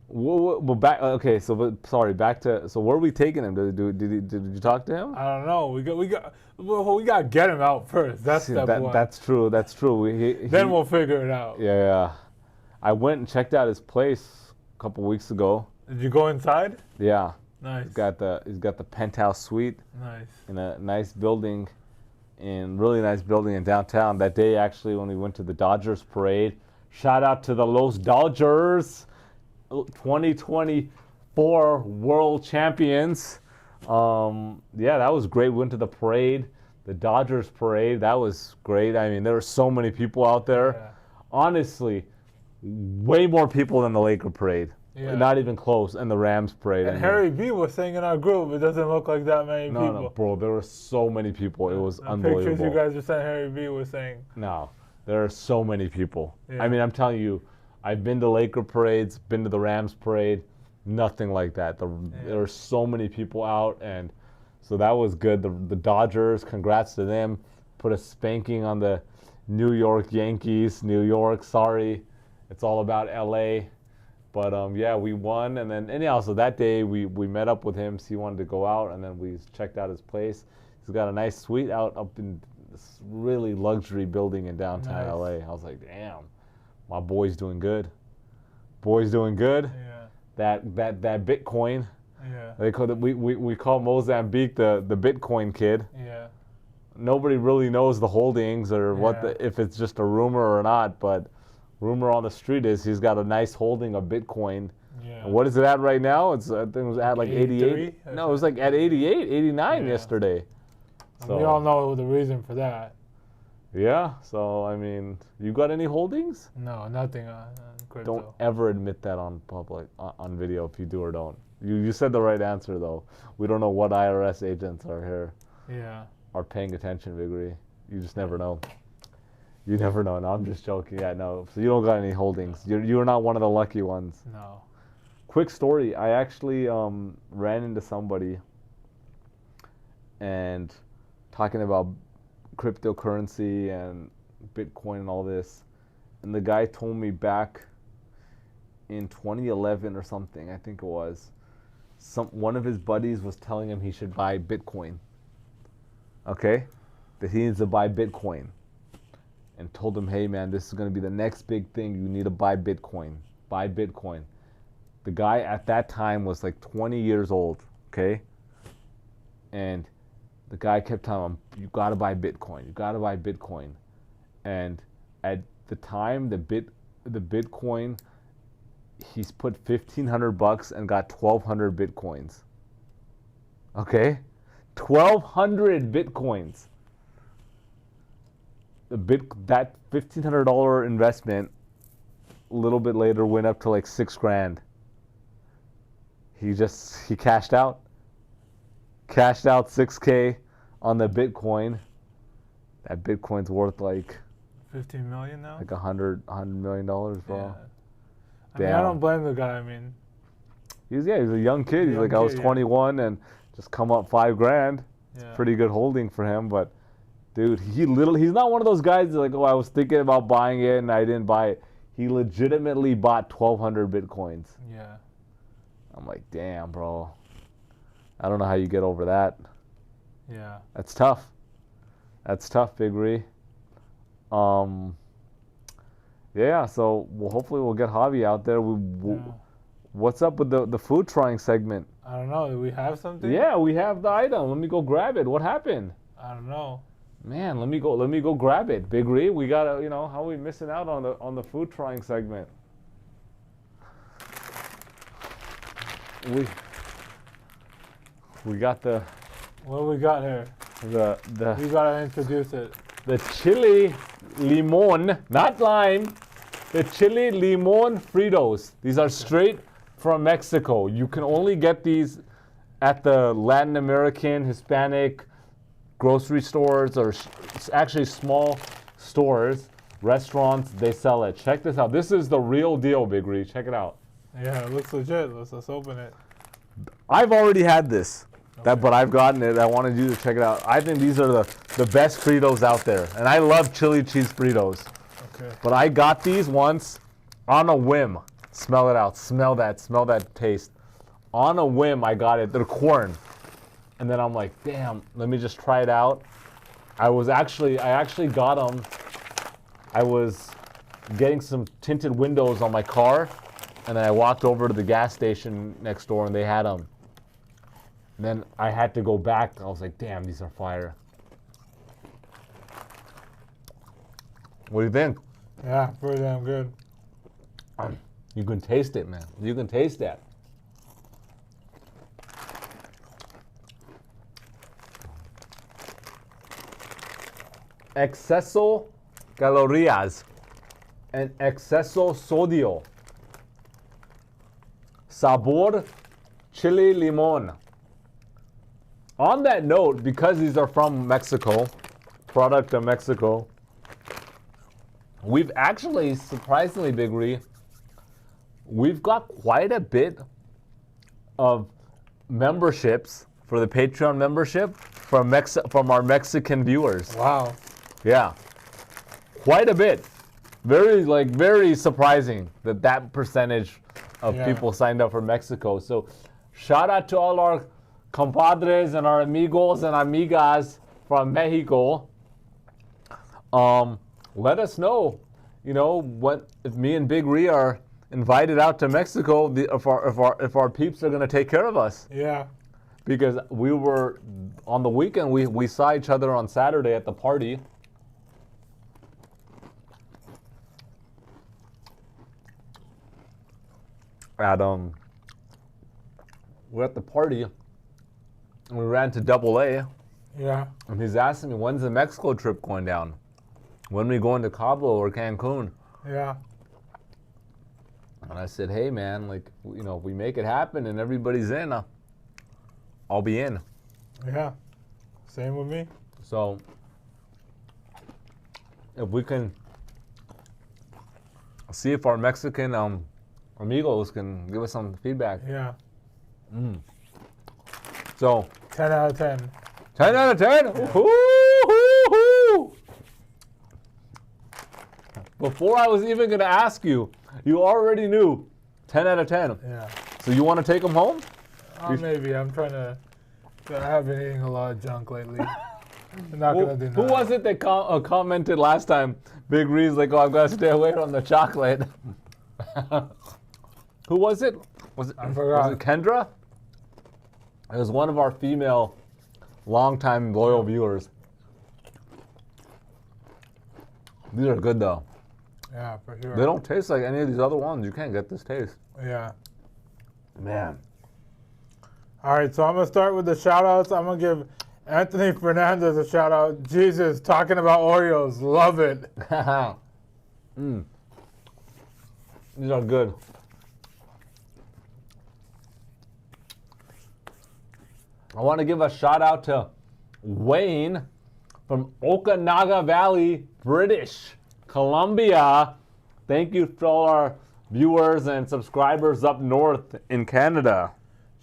Well, back. Okay, so sorry. Back to where are we taking him? Did you talk to him? I don't know. We got to get him out first. That's step one. That's true. That's true. Then we'll figure it out. Yeah. I went and checked out his place a couple weeks ago. Did you go inside? Yeah. Nice. He's got the penthouse suite. Nice. In a nice building, really nice building in downtown. That day, actually, when we went to the Dodgers parade, shout out to the Los Dodgers, 2024 world champions. Yeah, that was great. We went to the parade, the Dodgers parade. That was great. I mean, there were so many people out there. Yeah. Honestly, way more people than the Laker parade. Yeah. Not even close. And the Rams parade. And Harry B was saying in our group, it doesn't look like that many people. No, bro, there were so many people. It was unbelievable. Pictures you guys were saying Harry B was saying. No, there are so many people. Yeah. I mean, I'm telling you, I've been to Laker parades, been to the Rams parade, nothing like that. There are so many people out, and so that was good. The Dodgers, congrats to them. Put a spanking on the New York Yankees. New York, sorry. It's all about LA. But yeah, we won, and then anyhow, so that day we met up with him. So he wanted to go out, and then we checked out his place. He's got a nice suite up in this really luxury building in downtown LA. I was like, damn, my boy's doing good. Boy's doing good. Yeah. That Bitcoin. Yeah. They call we call Mozambique the Bitcoin kid. Yeah. Nobody really knows the holdings or if it's just a rumor or not, but. Rumor on the street is he's got a nice holding of Bitcoin. Yeah. And what is it at right now? I think it was at like 88. No, it was like at 88, 89 yesterday. So we all know the reason for that. Yeah. So I mean, you got any holdings? No, nothing on crypto. Don't ever admit that on public on video if you do or don't. You said the right answer though. We don't know what IRS agents are here. Yeah. Are paying attention, Biggery. You just never know. You never know. No, I'm just joking. Yeah, no. So you don't got any holdings. You're not one of the lucky ones. No. Quick story. I actually ran into somebody and talking about cryptocurrency and Bitcoin and all this. And the guy told me back in 2011 or something, I think it was, one of his buddies was telling him he should buy Bitcoin. Okay? That he needs to buy Bitcoin. And told him, hey man, this is going to be the next big thing. You need to buy Bitcoin. Buy Bitcoin. The guy at that time was like 20 years old, okay? And the guy kept telling him, you got to buy Bitcoin. You got to buy Bitcoin. And at the time, the Bitcoin, he's put $1,500 and got 1,200 Bitcoins. Okay? 1,200 Bitcoins. That $1,500 investment a little bit later went up to like $6,000. He cashed out $6,000 on the Bitcoin. That Bitcoin's worth like 15 million now, like $100 million, bro. Yeah. I mean, I don't blame the guy. I mean, he's a young kid. He's like, I was 21 and just come up $5,000. It's pretty good holding for him, but. Dude, he's not one of those guys that's like, oh, I was thinking about buying it and I didn't buy it. He legitimately bought 1,200 Bitcoins. Yeah. I'm like, damn, bro. I don't know how you get over that. Yeah. That's tough. That's tough, Big Ree. Yeah, so hopefully we'll get Javi out there. What's up with the food trying segment? I don't know. Do we have something? Yeah, we have the item. Let me go grab it. What happened? I don't know. Man, let me go grab it. Big Ree, we gotta, how are we missing out on the food trying segment? We got the. What do we got here? The. You gotta introduce it. The chili limon, not lime. The chili limon Fritos. These are straight from Mexico. You can only get these at the Latin American, Hispanic grocery stores, or actually small stores, restaurants, they sell it. Check this out. This is the real deal, Big Ree. Check it out. Yeah, it looks legit. Let's open it. I've already had this, but I've gotten it. I wanted you to check it out. I think these are the best Fritos out there, and I love chili cheese Fritos. Okay. But I got these once on a whim. Smell it out. Smell that taste. On a whim, I got it. They're corn. And then I'm like, damn, let me just try it out. I actually got them. I was getting some tinted windows on my car, and then I walked over to the gas station next door, and they had them. And then I had to go back. I was like, damn, these are fire. What do you think? Yeah, pretty damn good. You can taste it, man. You can taste that. Exceso calorías and exceso sodio. Sabor chili limón. On that note, because these are from Mexico, product of Mexico, we've actually, surprisingly, Big Ree, we've got quite a bit of memberships for the Patreon membership from our Mexican viewers. Wow. Yeah, quite a bit. Very surprising that percentage of people signed up for Mexico. So shout out to all our compadres and our amigos and amigas from Mexico. Let us know, what if me and Big Ree are invited out to Mexico, if our peeps are gonna take care of us. Yeah. Because we were on the weekend, we saw each other on Saturday at the party. We're at the party, and we ran to AA. Yeah. And he's asking me, when's the Mexico trip going down? When we going to Cabo or Cancun? Yeah. And I said, hey man, if we make it happen and everybody's in, I'll be in. Yeah. Same with me. So if we can see if our Mexican amigos can give us some feedback. Yeah. So 10 out of 10. 10 out of 10? Yeah. Woo-hoo-hoo. Before I was even going to ask you, you already knew 10 out of 10. Yeah. So you want to take them home? Maybe. I'm trying to. I have been eating a lot of junk lately. I'm not going to do that. Who was it that commented last time? Big Ree's like, oh, I've got to stay away from the chocolate. Who was it? I forgot. Was it Kendra? It was one of our female longtime loyal viewers. These are good though. Yeah, for sure. They don't taste like any of these other ones. You can't get this taste. Yeah. Man. All right, so I'm going to start with the shout-outs. I'm going to give Anthony Fernandez a shout-out. Jesus, talking about Oreos. Love it. These are good. I want to give a shout-out to Wayne from Okanagan Valley, British Columbia. Thank you to all our viewers and subscribers up north in Canada.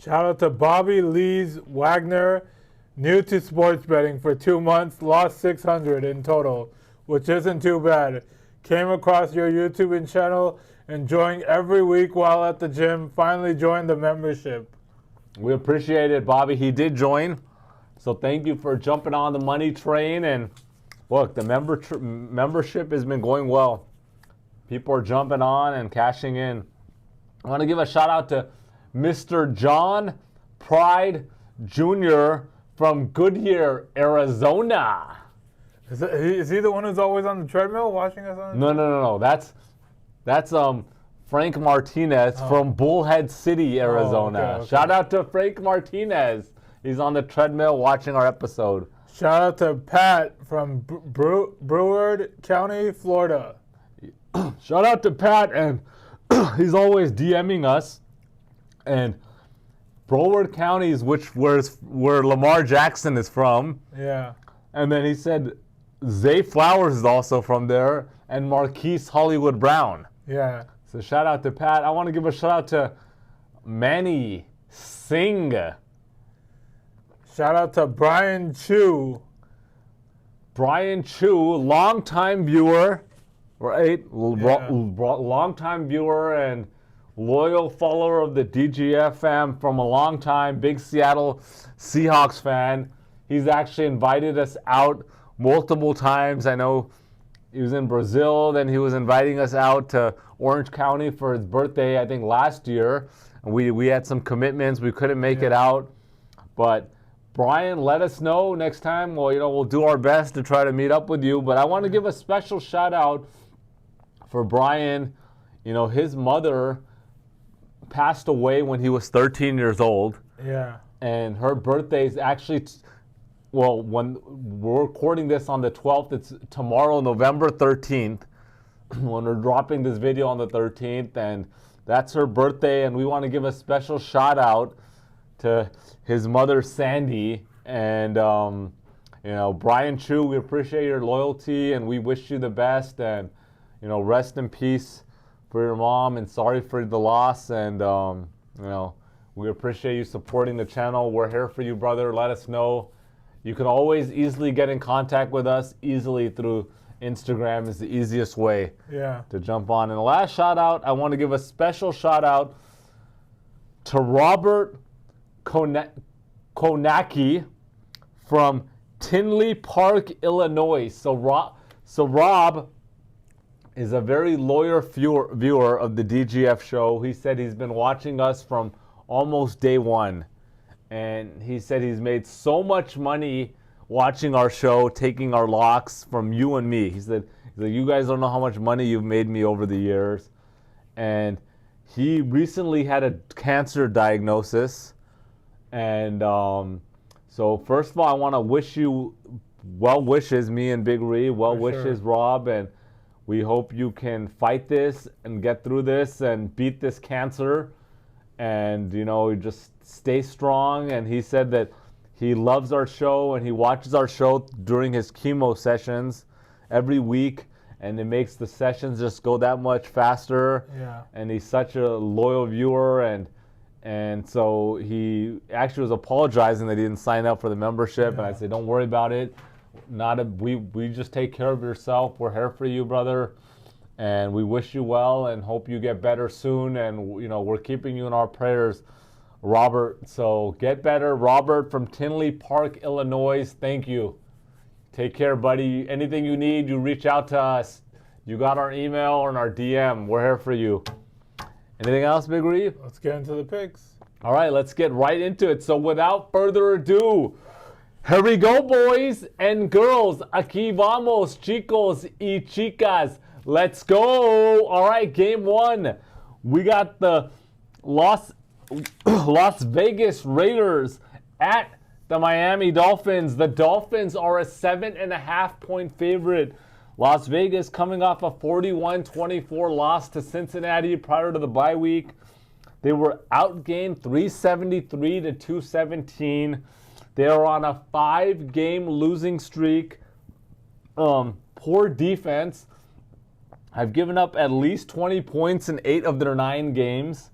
Shout out to Bobby Lees Wagner, new to sports betting for 2 months, lost 600 in total, which isn't too bad. Came across your YouTube channel, enjoying every week while at the gym, finally joined the membership. We appreciate it, Bobby. He did join, so thank you for jumping on the money train. And look, the membership has been going well. People are jumping on and cashing in. I want to give a shout out to Mr. John Pride Jr. from Goodyear, Arizona. Is he the one who's always on the treadmill watching us on? No. That's Frank Martinez from Bullhead City, Arizona. Okay. Shout out to Frank Martinez. He's on the treadmill watching our episode. Shout out to Pat from Broward County, Florida. Shout out to Pat, and he's always DMing us. And Broward County is where Lamar Jackson is from. Yeah. And then he said Zay Flowers is also from there, and Marquise Hollywood Brown. Yeah. So shout out to Pat. I want to give a shout out to Manny Singh. Shout out to Brian Chu. Brian Chu, longtime viewer, right? Yeah. Longtime viewer, and loyal follower of the DGF fam from a long time, big Seattle Seahawks fan. He's actually invited us out multiple times. I know he was in Brazil, then he was inviting us out to Orange County for his birthday, I think last year. And we had some commitments. We couldn't make it out. But Brian, let us know next time. Well, we'll do our best to try to meet up with you. But I want to give a special shout out for Brian. His mother passed away when he was 13 years old. Yeah. And her birthday is actually, when we're recording this on the 12th, it's tomorrow, November 13th, when we're dropping this video on the 13th. And that's her birthday. And we want to give a special shout out to his mother, Sandy. And, Brian Chu, we appreciate your loyalty and we wish you the best. And, rest in peace for your mom, and sorry for the loss. And we appreciate you supporting the channel. We're here for you, brother. Let us know. You can always easily get in contact with us easily through Instagram. Is the easiest way to jump on. And the last shout out, I want to give a special shout out to Robert Konaki from Tinley Park, Illinois. So Rob is a very loyal viewer of the DGF show. He said he's been watching us from almost day one. And he said he's made so much money watching our show, taking our locks from you and me. He said, you guys don't know how much money you've made me over the years. And he recently had a cancer diagnosis. And so first of all, I want to wish you well wishes, me and Big Ree, well wishes, Rob. And we hope you can fight this and get through this and beat this cancer. And, just stay strong. And he said that he loves our show and he watches our show during his chemo sessions every week. And it makes the sessions just go that much faster. Yeah. And he's such a loyal viewer. And so he actually was apologizing that he didn't sign up for the membership. And I said, don't worry about it. We just take care of yourself. We're here for you, brother. And we wish you well and hope you get better soon. And, we're keeping you in our prayers, Robert. So get better. Robert from Tinley Park, Illinois. Thank you. Take care, buddy. Anything you need, you reach out to us. You got our email or our DM. We're here for you. Anything else, Big Reeve? Let's get into the picks. All right, let's get right into it. So without further ado, here we go, boys and girls. Aquí vamos, chicos y chicas. Let's go. All right, game one. We got the Las Vegas Raiders at the Miami Dolphins. The Dolphins are a 7.5-point favorite. Las Vegas coming off a 41-24 loss to Cincinnati prior to the bye week. They were outgained 373 to 217. They are on a 5-game losing streak. Poor defense. Have given up at least 20 points in 8 of their 9 games.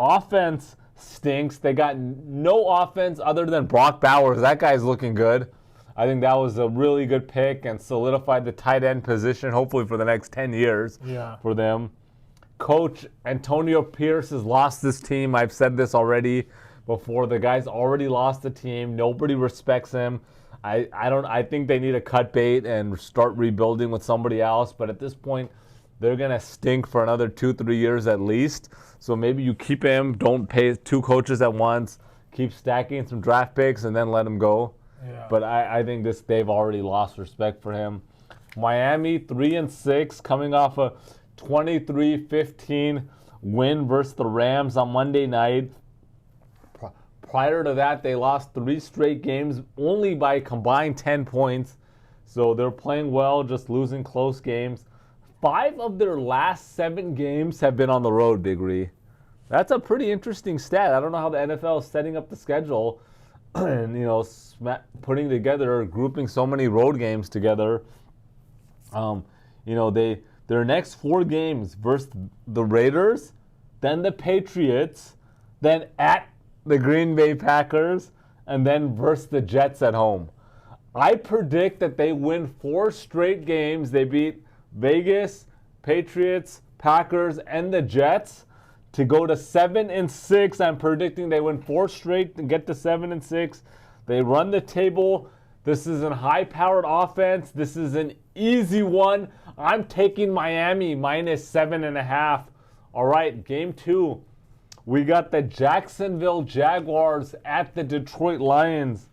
Offense stinks. They got no offense other than Brock Bowers. That guy's looking good. I think that was a really good pick and solidified the tight end position, hopefully for the next 10 years for them. Coach Antonio Pierce has lost this team. I've said this already before. The guy's already lost the team. Nobody respects him. I think they need to cut bait and start rebuilding with somebody else. But at this point, they're going to stink for another 2-3 years at least. So maybe you keep him. Don't pay 2 coaches at once. Keep stacking some draft picks and then let him go. Yeah. But I think they've already lost respect for him. Miami 3-6, coming off a 23-15 win versus the Rams on Monday night. Prior to that, they lost 3 straight games only by combined 10 points. So they're playing well, just losing close games. 5 of their last 7 games have been on the road, Big Ree. That's a pretty interesting stat. I don't know how the NFL is setting up the schedule and, putting together, grouping so many road games together. Their next 4 games versus the Raiders, then the Patriots, then at the Green Bay Packers, and then versus the Jets at home. I predict that they win 4 straight games. They beat Vegas, Patriots, Packers, and the Jets to go to 7-6. I'm predicting they win 4 straight and get to 7-6. They run the table. This is a high-powered offense. This is an easy one. I'm taking Miami minus 7.5. All right, game 2. We got the Jacksonville Jaguars at the Detroit Lions.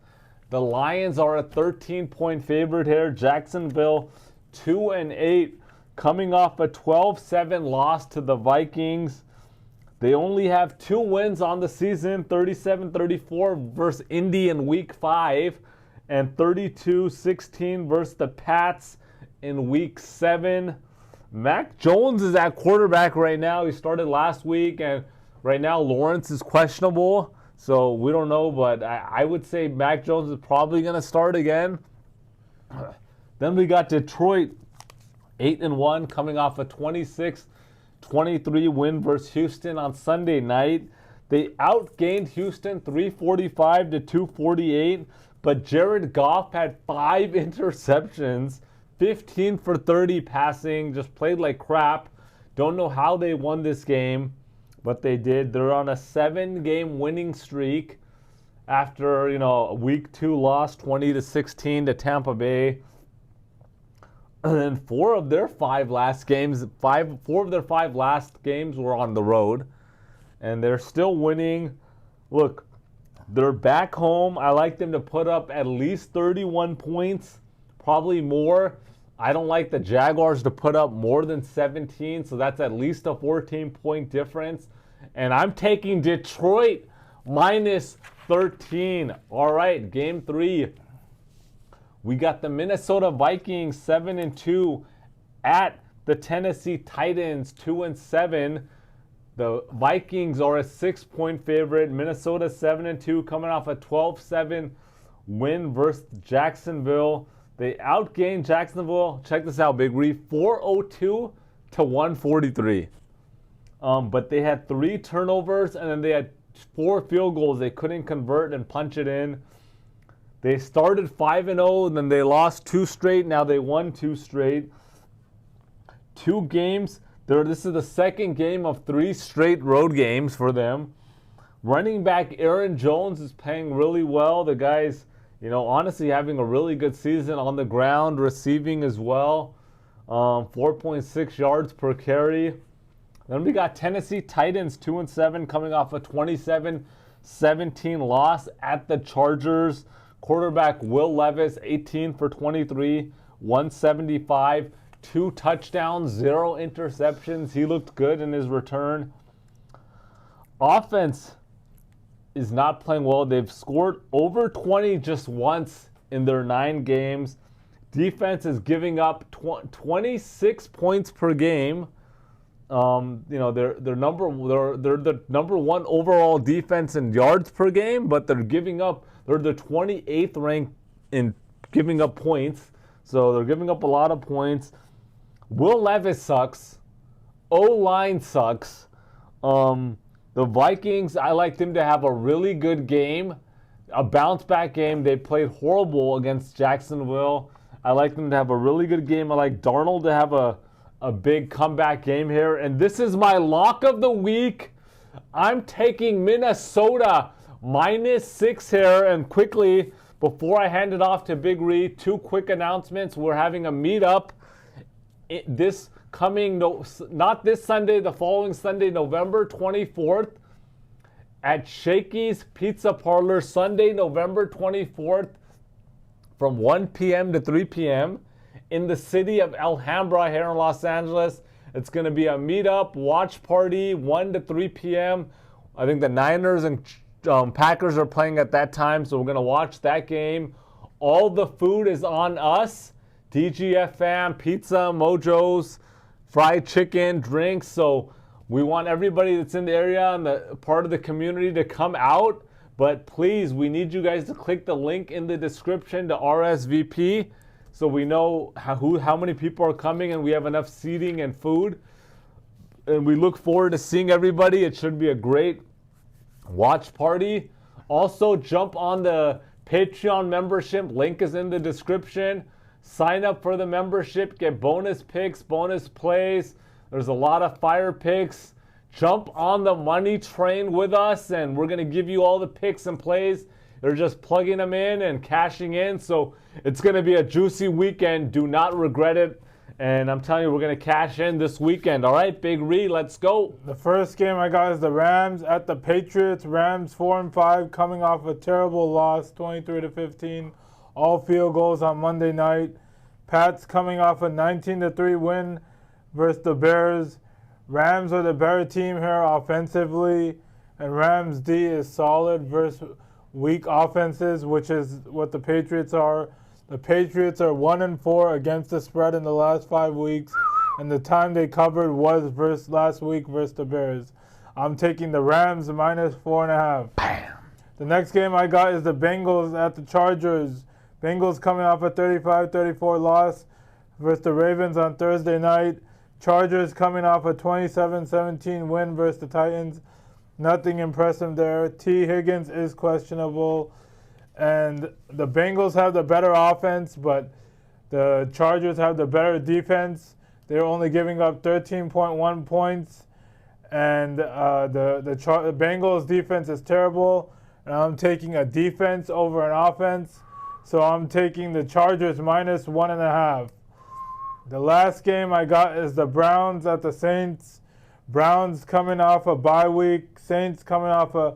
The Lions are a 13-point favorite here. Jacksonville 2-8, coming off a 12-7 loss to the Vikings. They only have 2 wins on the season, 37-34 versus Indy in Week 5, and 32-16 versus the Pats in Week 7. Mac Jones is at quarterback right now. He started last week, and right now Lawrence is questionable. So we don't know, but I would say Mac Jones is probably going to start again. Then we got Detroit, 8-1, coming off a 26-23 win versus Houston on Sunday night. They outgained Houston 345-248, but Jared Goff had 5 interceptions, 15 for 30 passing, just played like crap. Don't know how they won this game, but they did. They're on a 7-game winning streak after, a Week 2 loss, 20-16 to Tampa Bay. And then 4 of their 5 last games were on the road, and they're still winning. Look, they're back home. I like them to put up at least 31 points, probably more. I don't like the Jaguars to put up more than 17, so that's at least a 14-point difference. And I'm taking Detroit minus 13. All right, game 3. We got the Minnesota Vikings 7-2 at the Tennessee Titans 2-7. The Vikings are a 6-point favorite. Minnesota 7-2, coming off a 12-7 win versus Jacksonville. They outgained Jacksonville. Check this out, Big Reef, 402-143. But they had 3 turnovers, and then they had 4 field goals they couldn't convert and punch it in. They started 5-0, and then they lost 2 straight. Now they won 2 straight. 2 games. This is the second game of 3 straight road games for them. Running back Aaron Jones is playing really well. The guy's, honestly having a really good season on the ground, receiving as well. 4.6 yards per carry. Then we got Tennessee Titans 2-7, coming off a 27-17 loss at the Chargers. Quarterback Will Levis, 18 for 23, 175, 2 touchdowns, 0 interceptions. He looked good in his return. Offense is not playing well. They've scored over 20 just once in their 9 games. Defense is giving up 26 points per game. They're the number 1 overall defense in yards per game, but they're the 28th ranked in giving up points. So they're giving up a lot of points. Will Levis sucks. O-line sucks. The Vikings, I like them to have a really good game, a bounce-back game. They played horrible against Jacksonville. I like them to have a really good game. I like Darnold to have a big comeback game here. And this is my lock of the week. I'm taking Minnesota -6 here. And quickly, before I hand it off to Big Reed, 2 quick announcements. We're having a meetup not this Sunday, the following Sunday, November 24th at Shakey's Pizza Parlor, Sunday, November 24th from 1 p.m. to 3 p.m. in the city of Alhambra here in Los Angeles. It's going to be a meetup, watch party, 1 to 3 p.m. I think the Niners and Packers are playing at that time, so we're going to watch that game. All the food is on us. DGF fam, pizza, mojos, fried chicken, drinks. So we want everybody that's in the area and the part of the community to come out. But please, we need you guys to click the link in the description to RSVP so we know how many people are coming and we have enough seating and food. And we look forward to seeing everybody. It should be a great watch party. Also, jump on the Patreon membership. Link is in the description. Sign up for the membership. Get bonus picks, bonus plays. There's a lot of fire picks. Jump on the money train with us, and we're going to give you all the picks and plays. They're just plugging them in and cashing in. So it's going to be a juicy weekend. Do not regret it. And I'm telling you, we're going to cash in this weekend. All right, Big Ree, let's go. The first game I got is the Rams at the Patriots. Rams 4-5, coming off a terrible loss, 23-15. All field goals on Monday night. Pats coming off a 19-3 win versus the Bears. Rams are the better team here offensively, and Rams D is solid versus weak offenses, which is what the Patriots are. The Patriots are 1-4 against the spread in the last 5 weeks, and the time they covered was last week versus the Bears. I'm taking the Rams minus 4.5. Bam. The next game I got is the Bengals at the Chargers. Bengals coming off a 35-34 loss versus the Ravens on Thursday night. Chargers coming off a 27-17 win versus the Titans. Nothing impressive there. T. Higgins is questionable. And the Bengals have the better offense, but the Chargers have the better defense. They're only giving up 13.1 points. And the Bengals defense is terrible. And I'm taking a defense over an offense. So I'm taking the Chargers minus 1.5. The last game I got is the Browns at the Saints. Browns coming off a bye week. Saints coming off a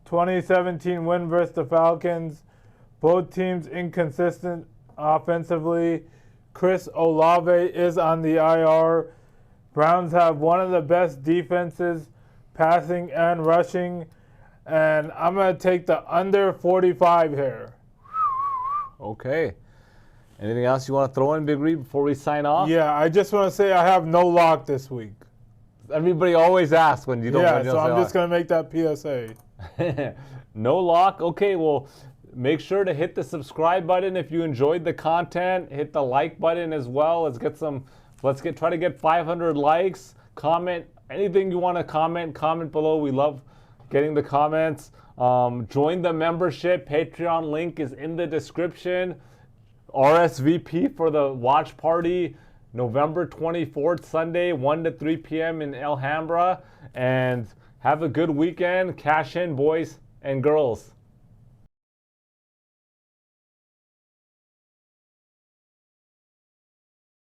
2017 win versus the Falcons. Both teams inconsistent offensively. Chris Olave is on the IR. Browns have one of the best defenses, passing and rushing. And I'm going to take the under 45 here. Okay. Anything else you want to throw in, Big Ree, before we sign off? Yeah, I just want to say I have no lock this week. Everybody always asks when you don't. Yeah, so I'm just going to make that PSA. No lock? Okay, well, make sure to hit the subscribe button if you enjoyed the content. Hit the like button as well. Try to get 500 likes. Comment anything you want to comment below. We love getting the comments. Join the membership. Patreon link is in the description. RSVP for the watch party November 24th, Sunday, 1 to 3 p.m. in Alhambra. And have a good weekend. Cash in, boys and girls.